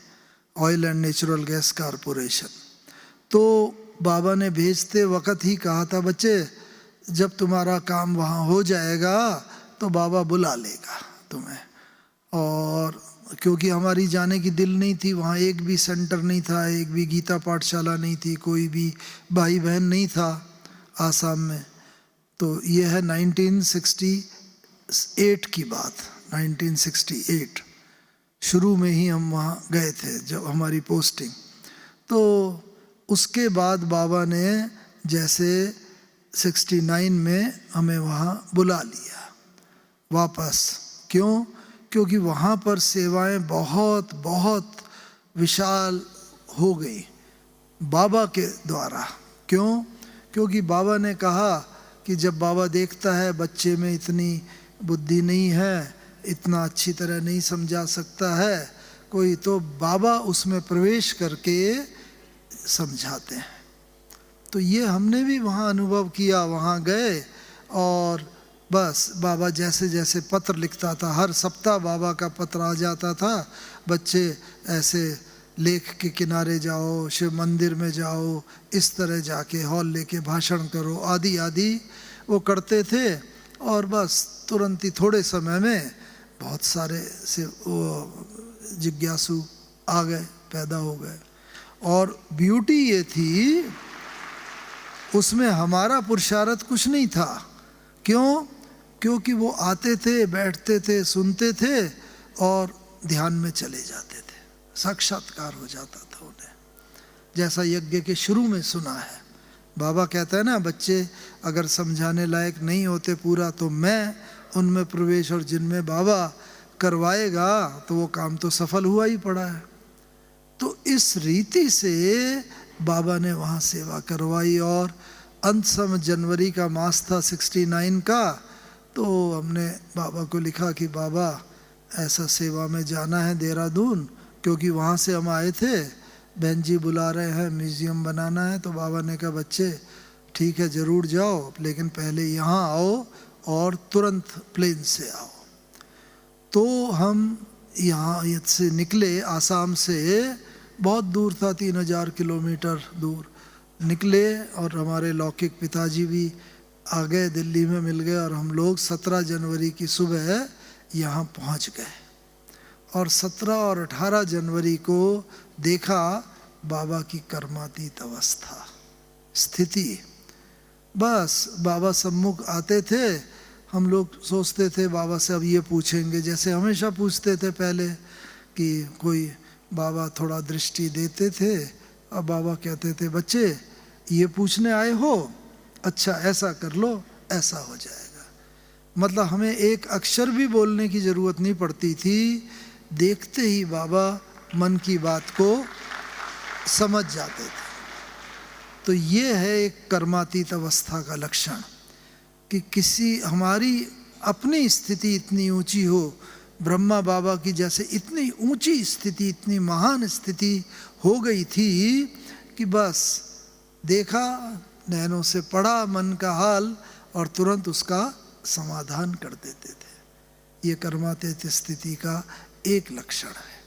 oil and natural gas corporation. तो बाबा ने भेजते वक्त ही कहा था, बच्चे जब तुम्हारा काम वहाँ हो जाएगा तो बाबा बुला लेगा तुम्हें। और क्योंकि हमारी जाने की दिल नहीं थी, वहाँ एक भी सेंटर नहीं था, एक भी गीता पाठशाला नहीं थी, कोई भी भाई बहन नहीं था आसाम में। तो ये है 1968 की बात, 1968 शुरू में ही हम वहाँ गए थे जब हमारी पोस्टिंग। तो उसके बाद बाबा ने जैसे 69 में हमें वहाँ बुला लिया वापस। क्यों? क्योंकि वहाँ पर सेवाएं बहुत बहुत विशाल हो गई बाबा के द्वारा। क्यों? क्योंकि बाबा ने कहा कि जब बाबा देखता है बच्चे में इतनी बुद्धि नहीं है, इतना अच्छी तरह नहीं समझा सकता है कोई, तो बाबा उसमें प्रवेश करके समझाते हैं। तो ये हमने भी वहाँ अनुभव किया। वहाँ गए और बस बाबा जैसे जैसे पत्र लिखता था, हर सप्ताह बाबा का पत्र आ जाता था, बच्चे ऐसे लेक के किनारे जाओ, शिव मंदिर में जाओ, इस तरह जाके हॉल लेके भाषण करो, आदि आदि वो करते थे। और बस तुरंत ही थोड़े समय में बहुत सारे से वो जिज्ञासु आ गए, पैदा हो गए। और ब्यूटी ये थी, उसमें हमारा पुरुषार्थ कुछ नहीं था। क्यों? क्योंकि वो आते थे, बैठते थे, सुनते थे और ध्यान में चले जाते थे, साक्षात्कार हो जाता था उन्हें, जैसा यज्ञ के शुरू में सुना है। बाबा कहता है ना, बच्चे अगर समझाने लायक नहीं होते पूरा, तो मैं उनमें प्रवेश और जिनमें बाबा करवाएगा तो वो काम तो सफल हुआ ही पड़ा है। तो इस रीति से बाबा ने वहाँ सेवा करवाई। और अंत समय जनवरी का मास था 69 का, तो हमने बाबा को लिखा कि बाबा ऐसा सेवा में जाना है देहरादून, क्योंकि वहाँ से हम आए थे, बहन जी बुला रहे हैं, म्यूज़ियम बनाना है। तो बाबा ने कहा बच्चे ठीक है ज़रूर जाओ, लेकिन पहले यहाँ आओ और तुरंत प्लेन से आओ। तो हम यहाँ से निकले, आसाम से बहुत दूर था, 3000 किलोमीटर दूर निकले, और हमारे लौकिक पिताजी भी आ गए, दिल्ली में मिल गए, और हम लोग 17 जनवरी की सुबह यहाँ पहुँच गए। और 17 और 18 जनवरी को देखा बाबा की कर्मातीत अवस्था स्थिति। बस बाबा सम्मुख आते थे, हम लोग सोचते थे बाबा से अब ये पूछेंगे, जैसे हमेशा पूछते थे पहले कि कोई बाबा थोड़ा दृष्टि देते थे, अब बाबा कहते थे बच्चे ये पूछने आए हो, अच्छा ऐसा कर लो, ऐसा हो जाएगा। मतलब हमें एक अक्षर भी बोलने की ज़रूरत नहीं पड़ती थी, देखते ही बाबा मन की बात को समझ जाते थे। तो ये है एक कर्मातीत अवस्था का लक्षण, कि किसी हमारी अपनी स्थिति इतनी ऊंची हो, ब्रह्मा बाबा की जैसे इतनी ऊंची स्थिति, इतनी महान स्थिति हो गई थी कि बस देखा, नैनों से पढ़ा मन का हाल और तुरंत उसका समाधान कर देते थे। ये कर्मातीत स्थिति का एक लक्षण है।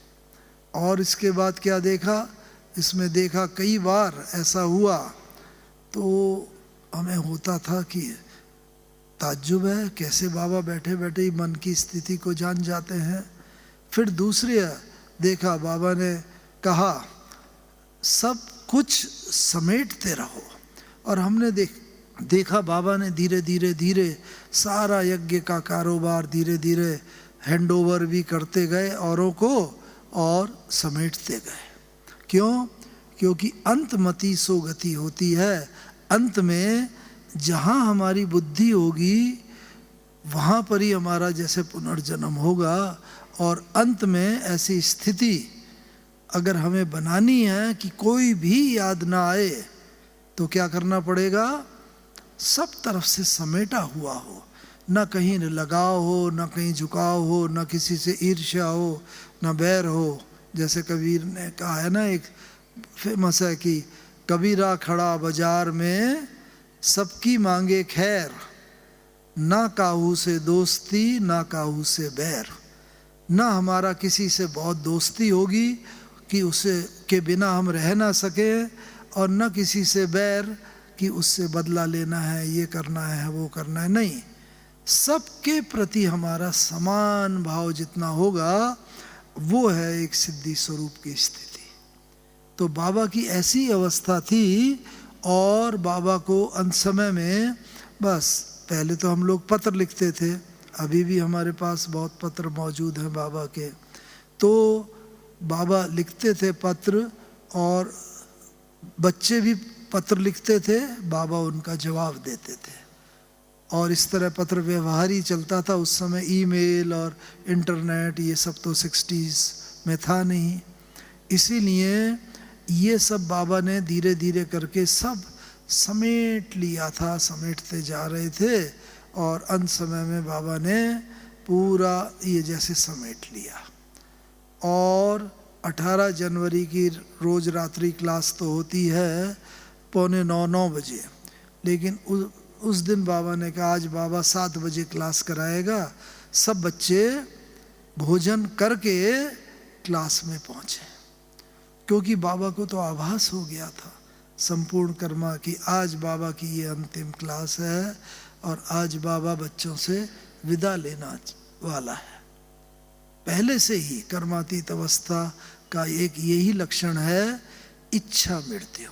और इसके बाद क्या देखा, इसमें देखा कई बार ऐसा हुआ तो हमें होता था कि ताज्जुब है, कैसे बाबा बैठे बैठे ही मन की स्थिति को जान जाते हैं। फिर दूसरे देखा बाबा ने कहा सब कुछ समेटते रहो, और हमने देखा बाबा ने धीरे धीरे धीरे सारा यज्ञ का कारोबार धीरे धीरे हैंडओवर भी करते गए औरों को और समेटते गए। क्यों? क्योंकि अंतमति सो गति होती है। अंत में जहाँ हमारी बुद्धि होगी वहाँ पर ही हमारा जैसे पुनर्जन्म होगा। और अंत में ऐसी स्थिति अगर हमें बनानी है कि कोई भी याद ना आए, तो क्या करना पड़ेगा, सब तरफ से समेटा हुआ हो, न कहीं लगाव हो, न कहीं झुकाव हो, न किसी से ईर्ष्या हो, न बैर हो। जैसे कबीर ने कहा है ना, एक फेमस है कि कबीरा खड़ा बाजार में सबकी मांगे खैर, ना काहू से दोस्ती ना काहू से बैर। ना हमारा किसी से बहुत दोस्ती होगी कि उसे के बिना हम रह ना सके, और न किसी से बैर कि उससे बदला लेना है, ये करना है, वो करना है। नहीं, सबके प्रति हमारा समान भाव जितना होगा वो है एक सिद्धि स्वरूप की स्थिति। तो बाबा की ऐसी अवस्था थी। और बाबा को अंत समय में बस पहले तो हम लोग पत्र लिखते थे, अभी भी हमारे पास बहुत पत्र मौजूद हैं बाबा के। तो बाबा लिखते थे पत्र, और बच्चे भी पत्र लिखते थे, बाबा उनका जवाब देते थे। और इस तरह पत्र व्यवहार ही चलता था उस समय। ईमेल और इंटरनेट ये सब तो 60s में था नहीं, इसीलिए ये सब बाबा ने धीरे धीरे करके सब समेट लिया था, समेटते जा रहे थे। और अंत समय में बाबा ने पूरा ये जैसे समेट लिया। और 18 जनवरी की रोज रात्रि क्लास तो होती है 8:45-9 बजे, लेकिन उस दिन बाबा ने कहा आज बाबा 7 बजे क्लास कराएगा। सब बच्चे भोजन करके क्लास में पहुँचे, क्योंकि बाबा को तो आभास हो गया था संपूर्ण कर्मा की आज बाबा की ये अंतिम क्लास है, और आज बाबा बच्चों से विदा लेना वाला है। पहले से ही कर्मातीत अवस्था का एक यही लक्षण है, इच्छा मृत्यु।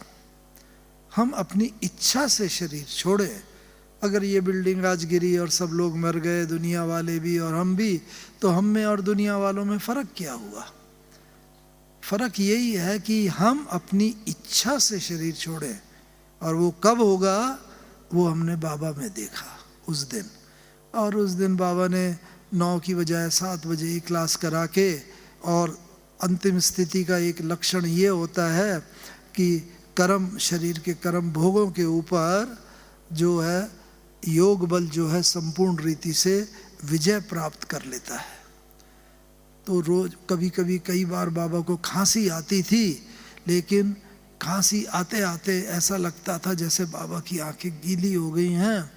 हम अपनी इच्छा से शरीर छोड़े। अगर ये बिल्डिंग आज गिरी और सब लोग मर गए, दुनिया वाले भी और हम भी, तो हम में और दुनिया वालों में फ़र्क क्या हुआ? फ़र्क यही है कि हम अपनी इच्छा से शरीर छोड़ें। और वो कब होगा, वो हमने बाबा में देखा उस दिन। और उस दिन बाबा ने 9 की बजाय 7 बजे ही क्लास करा के और अंतिम स्थिति का एक लक्षण ये होता है कि कर्म, शरीर के कर्म भोगों के ऊपर जो है योग बल जो है संपूर्ण रीति से विजय प्राप्त कर लेता है। तो रोज कभी कई बार बाबा को खांसी आती थी, लेकिन खांसी आते आते ऐसा लगता था जैसे बाबा की आंखें गीली हो गई हैं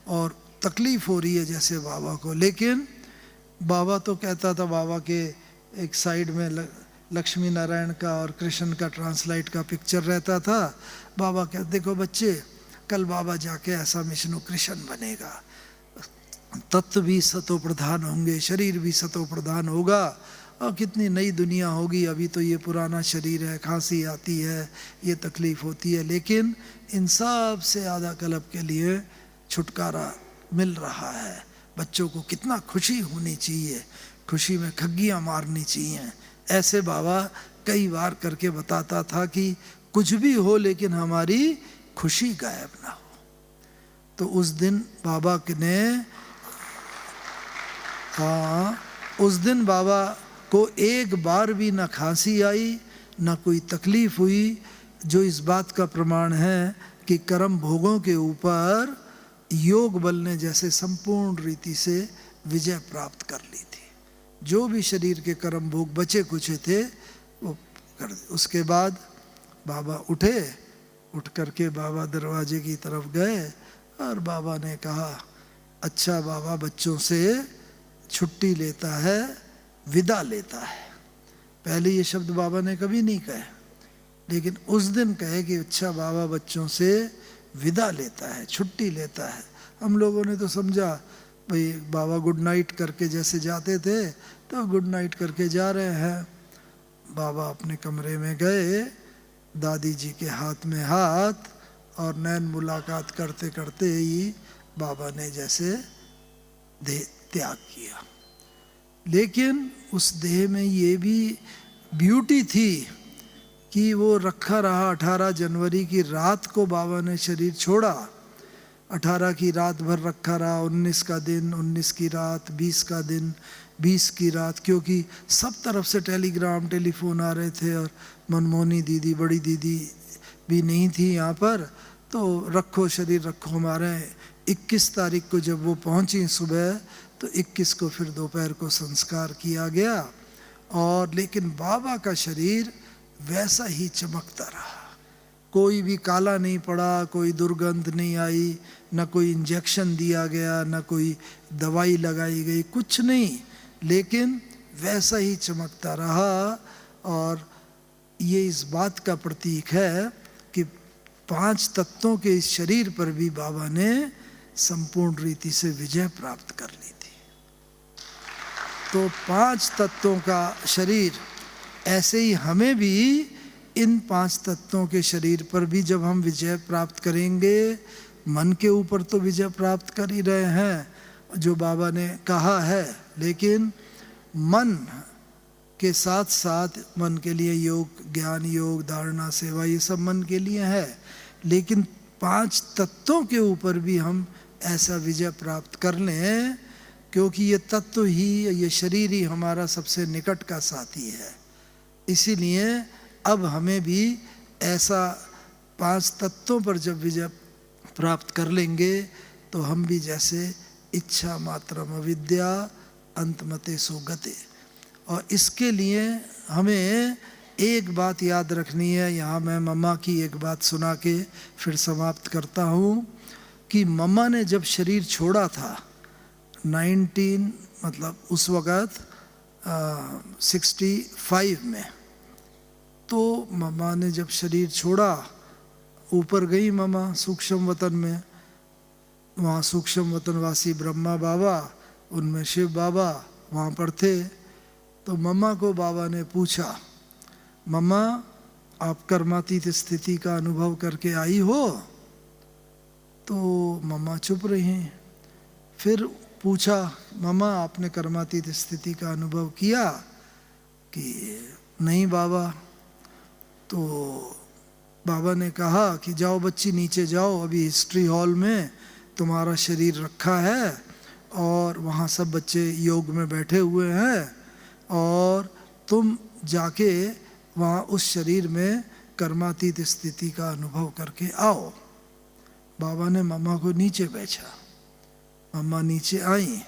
और तकलीफ हो रही है जैसे बाबा को। लेकिन बाबा तो कहता था, बाबा के एक साइड में लक्ष्मी नारायण का और कृष्ण का ट्रांसलाइट का पिक्चर रहता था। बाबा कहते, देखो बच्चे, कल बाबा जाके ऐसा विष्णु कृष्ण बनेगा, तत्व भी सतो प्रधान होंगे, शरीर भी सतो प्रधान होगा और कितनी नई दुनिया होगी। अभी तो ये पुराना शरीर है, खांसी आती है, ये तकलीफ होती है, लेकिन इन सब से आधा कल्प के लिए छुटकारा मिल रहा है। बच्चों को कितना खुशी होनी चाहिए, खुशी में खग्गियाँ मारनी चाहिए। ऐसे बाबा कई बार करके बताता था कि कुछ भी हो लेकिन हमारी खुशी गायब ना हो। तो उस दिन बाबा ने उस दिन बाबा को एक बार भी ना खांसी आई, ना कोई तकलीफ हुई, जो इस बात का प्रमाण है कि कर्म भोगों के ऊपर योग बल ने जैसे संपूर्ण रीति से विजय प्राप्त कर ली थी। जो भी शरीर के कर्म भोग बचे कुछ थे वो कर दे। उसके बाद बाबा उठ करके बाबा दरवाजे की तरफ गए और बाबा ने कहा, अच्छा बाबा बच्चों से छुट्टी लेता है, विदा लेता है। पहले ये शब्द बाबा ने कभी नहीं कहे, लेकिन उस दिन कहे कि अच्छा बाबा बच्चों से विदा लेता है, छुट्टी लेता है। हम लोगों ने तो समझा भाई बाबा गुड नाइट करके जैसे जाते थे तो गुड नाइट करके जा रहे हैं। बाबा अपने कमरे में गए, दादी जी के हाथ में हाथ और नैन मुलाकात करते करते ही बाबा ने जैसे देह त्याग किया। लेकिन उस देह में ये भी ब्यूटी थी कि वो रखा रहा। 18 जनवरी की रात को बाबा ने शरीर छोड़ा, 18 की रात भर रखा रहा, 19 का दिन, 19 की रात, 20 का दिन, 20 की रात, क्योंकि सब तरफ से टेलीग्राम टेलीफोन आ रहे थे और मनमोहनी दीदी, बड़ी दीदी भी नहीं थी यहाँ पर। तो रखो शरीर रखो हमारे। 21 तारीख को जब वो पहुँची सुबह, तो 21 को फिर दोपहर को संस्कार किया गया। और लेकिन बाबा का शरीर वैसा ही चमकता रहा, कोई भी काला नहीं पड़ा, कोई दुर्गंध नहीं आई, न कोई इंजेक्शन दिया गया, न कोई दवाई लगाई गई, कुछ नहीं, लेकिन वैसा ही चमकता रहा। और ये इस बात का प्रतीक है कि 5 तत्वों के इस शरीर पर भी बाबा ने संपूर्ण रीति से विजय प्राप्त कर ली थी। तो 5 तत्वों का शरीर, ऐसे ही हमें भी इन 5 तत्वों के शरीर पर भी जब हम विजय प्राप्त करेंगे, मन के ऊपर तो विजय प्राप्त कर ही रहे हैं जो बाबा ने कहा है, लेकिन मन के साथ साथ मन के लिए योग, ज्ञान योग, धारणा, सेवा, ये सब मन के लिए है। लेकिन 5 तत्वों के ऊपर भी हम ऐसा विजय प्राप्त कर लें, क्योंकि ये तत्व ही, ये शरीर ही हमारा सबसे निकट का साथी है। इसीलिए अब हमें भी ऐसा 5 तत्वों पर जब विजय प्राप्त कर लेंगे तो हम भी जैसे इच्छा मात्रम अविद्या अंतमते सो गते। और इसके लिए हमें एक बात याद रखनी है। यहाँ मैं मम्मा की एक बात सुना के फिर समाप्त करता हूँ कि मम्मा ने जब शरीर छोड़ा था 19 मतलब उस वक़्त 65 में, तो मम्मा ने जब शरीर छोड़ा, ऊपर गई मम्मा सूक्ष्म वतन में, वहाँ सूक्ष्म वतनवासी ब्रह्मा बाबा, उनमें शिव बाबा वहाँ पर थे। तो मम्मा को बाबा ने पूछा, मम्मा आप कर्मातीत स्थिति का अनुभव करके आई हो? तो मम्मा चुप रही। फिर पूछा, मम्मा आपने कर्मातीत स्थिति का अनुभव किया? कि नहीं बाबा। तो बाबा ने कहा कि जाओ बच्ची नीचे जाओ, अभी हिस्ट्री हॉल में तुम्हारा शरीर रखा है और वहाँ सब बच्चे योग में बैठे हुए हैं, और तुम जाके वहाँ उस शरीर में कर्मातीत स्थिति का अनुभव करके आओ। बाबा ने मम्मा को नीचे भेजा, मम्मा नीचे आई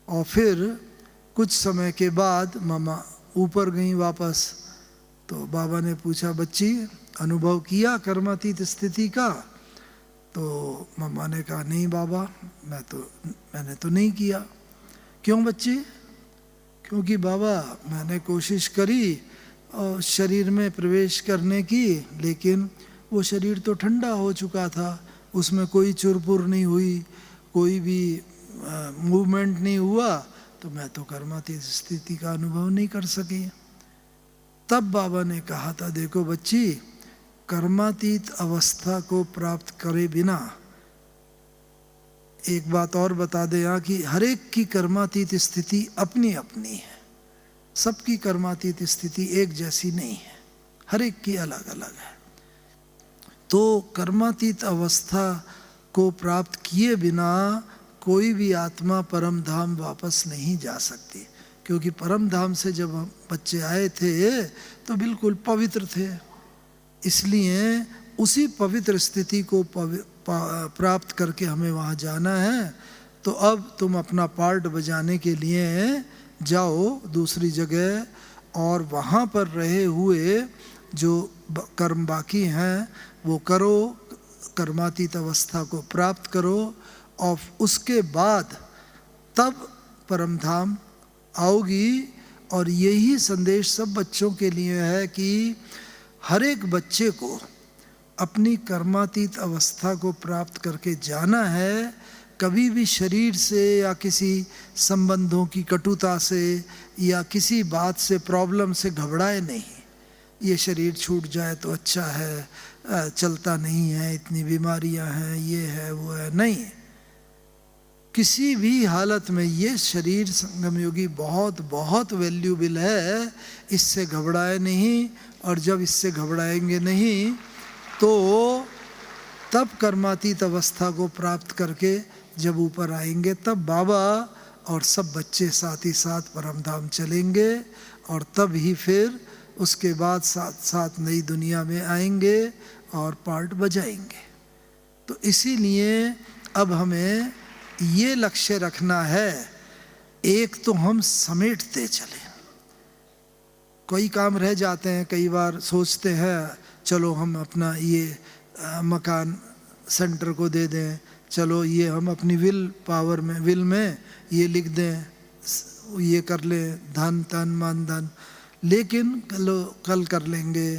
और फिर कुछ समय के बाद मम्मा ऊपर गई वापस। तो बाबा ने पूछा, बच्ची अनुभव किया कर्मातीत स्थिति का? तो मम्मा ने कहा, नहीं बाबा मैंने तो नहीं किया। क्यों बच्ची? क्योंकि बाबा मैंने कोशिश करी और शरीर में प्रवेश करने की, लेकिन वो शरीर तो ठंडा हो चुका था, उसमें कोई चुरपुर नहीं हुई, कोई भी मूवमेंट नहीं हुआ, तो मैं तो कर्मातीत स्थिति का अनुभव नहीं कर सकी। तब बाबा ने कहा था, देखो बच्ची, कर्मातीत अवस्था को प्राप्त करे बिना, एक बात और बता दे यहाँ कि हर एक की कर्मातीत स्थिति अपनी अपनी है, सबकी कर्मातीत स्थिति एक जैसी नहीं है, हर एक की अलग अलग है। तो कर्मातीत अवस्था को प्राप्त किए बिना कोई भी आत्मा परम धाम वापस नहीं जा सकती, क्योंकि परम धाम से जब हम बच्चे आए थे तो बिल्कुल पवित्र थे, इसलिए उसी पवित्र स्थिति को प्राप्त करके हमें वहाँ जाना है। तो अब तुम अपना पार्ट बजाने के लिए जाओ दूसरी जगह, और वहाँ पर रहे हुए जो कर्म बाकी हैं वो करो, कर्मातीत अवस्था को प्राप्त करो, और उसके बाद तब परम धाम आओगी। और यही संदेश सब बच्चों के लिए है कि हर एक बच्चे को अपनी कर्मातीत अवस्था को प्राप्त करके जाना है। कभी भी शरीर से या किसी संबंधों की कटुता से या किसी बात से, प्रॉब्लम से घबराए नहीं, ये शरीर छूट जाए तो अच्छा है, चलता नहीं है, इतनी बीमारियां हैं, ये है वो है, नहीं। किसी भी हालत में ये शरीर संगम योगी बहुत बहुत वैल्यूबल है, इससे घबराए नहीं। और जब इससे घबराएंगे नहीं तो तब कर्मातीत अवस्था को प्राप्त करके जब ऊपर आएंगे, तब बाबा और सब बच्चे साथ ही साथ परम धाम चलेंगे, और तब ही फिर उसके बाद साथ साथ नई दुनिया में आएंगे और पार्ट बजाएंगे। तो इसीलिए अब हमें ये लक्ष्य रखना है, एक तो हम समेटते चले, कोई काम रह जाते हैं, कई बार सोचते हैं चलो हम अपना ये मकान सेंटर को दे दें, चलो ये हम अपनी विल पावर में, विल में ये लिख दें, ये कर लें, धन तन मन धन, लेकिन कल कर लेंगे,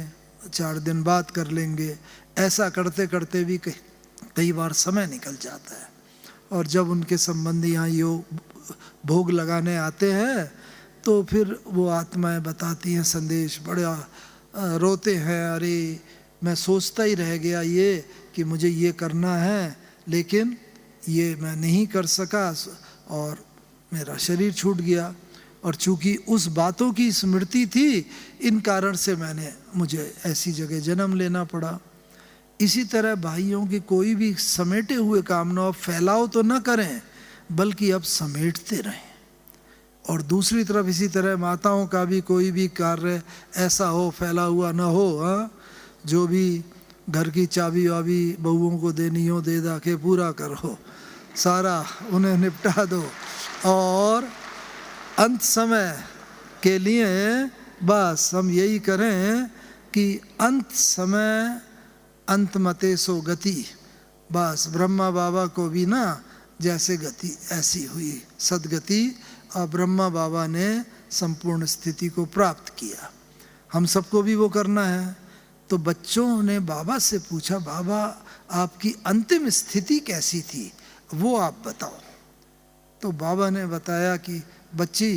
4 दिन बाद कर लेंगे, ऐसा करते करते भी कई बार समय निकल जाता है। और जब उनके संबंधी यहाँ योग भोग लगाने आते हैं तो फिर वो आत्माएं बताती हैं संदेश, बड़ा रोते हैं, अरे मैं सोचता ही रह गया ये कि मुझे ये करना है, लेकिन ये मैं नहीं कर सका और मेरा शरीर छूट गया, और चूंकि उस बातों की स्मृति थी, इन कारण से मुझे ऐसी जगह जन्म लेना पड़ा। इसी तरह भाइयों की कोई भी समेटे हुए कामना फैलाव तो न करें, बल्कि अब समेटते रहें। और दूसरी तरफ इसी तरह माताओं का भी कोई भी कार्य ऐसा हो फैला हुआ न हो, जो भी घर की चाबी वाबी बहुओं को देनी हो दे दा के पूरा करो, सारा उन्हें निपटा दो, और अंत समय के लिए बस हम यही करें कि अंत समय अंत मते सो गति, बस ब्रह्मा बाबा को भी ना जैसे गति ऐसी हुई सदगति, और ब्रह्मा बाबा ने संपूर्ण स्थिति को प्राप्त किया, हम सबको भी वो करना है। तो बच्चों ने बाबा से पूछा, बाबा आपकी अंतिम स्थिति कैसी थी, वो आप बताओ। तो बाबा ने बताया कि बच्ची,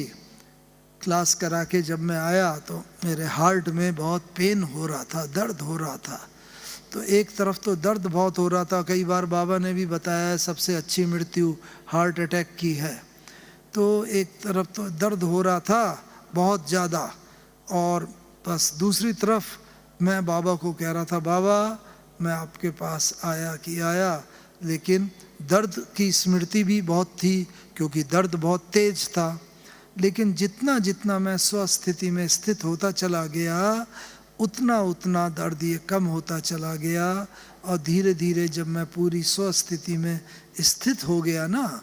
क्लास करा के जब मैं आया तो मेरे हार्ट में बहुत पेन हो रहा था, दर्द हो रहा था। तो एक तरफ तो दर्द बहुत हो रहा था, कई बार बाबा ने भी बताया सबसे अच्छी मृत्यु हार्ट अटैक की है। तो एक तरफ तो दर्द हो रहा था बहुत ज़्यादा, और बस दूसरी तरफ मैं बाबा को कह रहा था, बाबा मैं आपके पास आया, लेकिन दर्द की स्मृति भी बहुत थी, क्योंकि दर्द बहुत तेज था। लेकिन जितना जितना मैं स्वस्थिति में स्थित होता चला गया उतना उतना दर्द ये कम होता चला गया। और धीरे धीरे जब मैं पूरी स्वस्थिति में स्थित हो गया ना,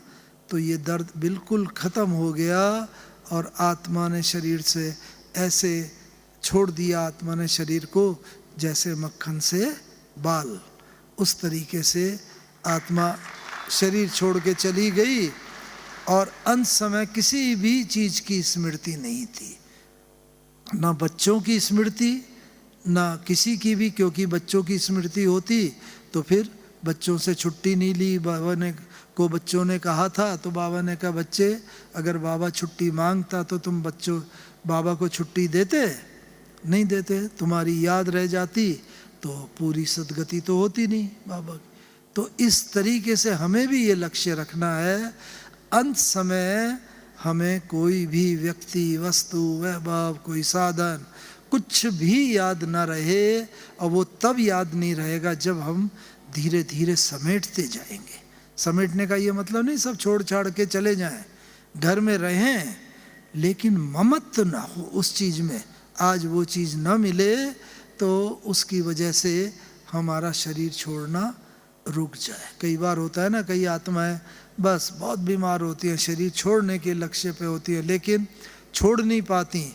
तो ये दर्द बिल्कुल ख़त्म हो गया और आत्मा ने शरीर से ऐसे छोड़ दिया, आत्मा ने शरीर को जैसे मक्खन से बाल, उस तरीके से आत्मा शरीर छोड़ के चली गई। और अंत समय किसी भी चीज़ की स्मृति नहीं थी, ना बच्चों की स्मृति ना किसी की भी, क्योंकि बच्चों की स्मृति होती तो फिर बच्चों से छुट्टी नहीं ली। बाबा ने को बच्चों ने कहा था, तो बाबा ने कहा बच्चे अगर बाबा छुट्टी मांगता तो तुम बच्चों बाबा को छुट्टी देते? नहीं देते, तुम्हारी याद रह जाती तो पूरी सदगति तो होती नहीं बाबा की। तो इस तरीके से हमें भी ये लक्ष्य रखना है, अंत समय हमें कोई भी व्यक्ति, वस्तु, वैभव, कोई साधन, कुछ भी याद ना रहे। और वो तब याद नहीं रहेगा जब हम धीरे धीरे समेटते जाएंगे। समेटने का ये मतलब नहीं सब छोड़ छाड़ के चले जाएं, घर में रहें, लेकिन ममत्व ना हो उस चीज़ में। आज वो चीज़ ना मिले तो उसकी वजह से हमारा शरीर छोड़ना रुक जाए। कई बार होता है ना, कई आत्माएं बस बहुत बीमार होती हैं, शरीर छोड़ने के लक्ष्य पे होती है लेकिन छोड़ नहीं पाती।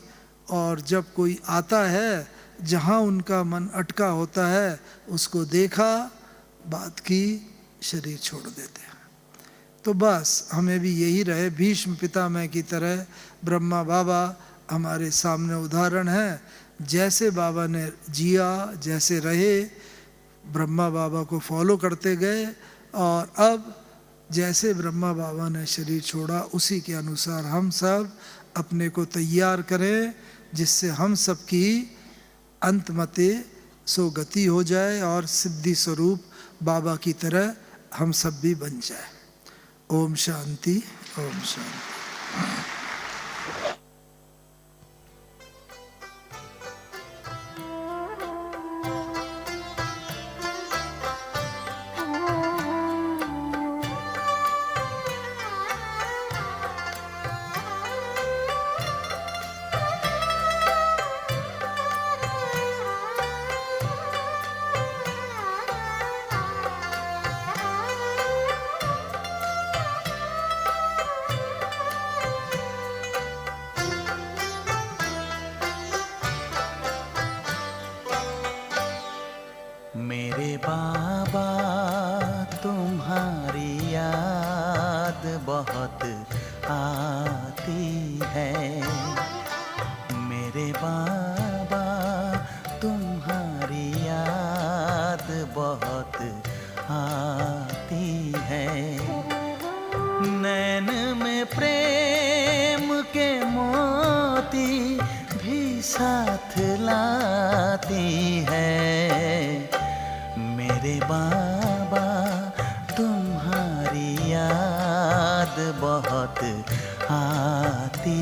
और जब कोई आता है जहाँ उनका मन अटका होता है, उसको देखा, बात की, शरीर छोड़ देते हैं। तो बस हमें भी यही रहे, भीष्म पितामह की तरह ब्रह्मा बाबा हमारे सामने उदाहरण है। जैसे बाबा ने जिया, जैसे रहे, ब्रह्मा बाबा को फॉलो करते गए। और अब जैसे ब्रह्मा बाबा ने शरीर छोड़ा, उसी के अनुसार हम सब अपने को तैयार करें, जिससे हम सब की अंतमते सो गति हो जाए और सिद्धि स्वरूप बाबा की तरह हम सब भी बन जाए। ओम शांति, ओम शांति।
मेरे बाबा तुम्हारी याद बहुत आती है। मेरे बाबा तुम्हारी याद बहुत आती है। नैन में प्रेम के मोती भी साथ लाती है। मेरे बाबा तुम्हारी याद बहुत आती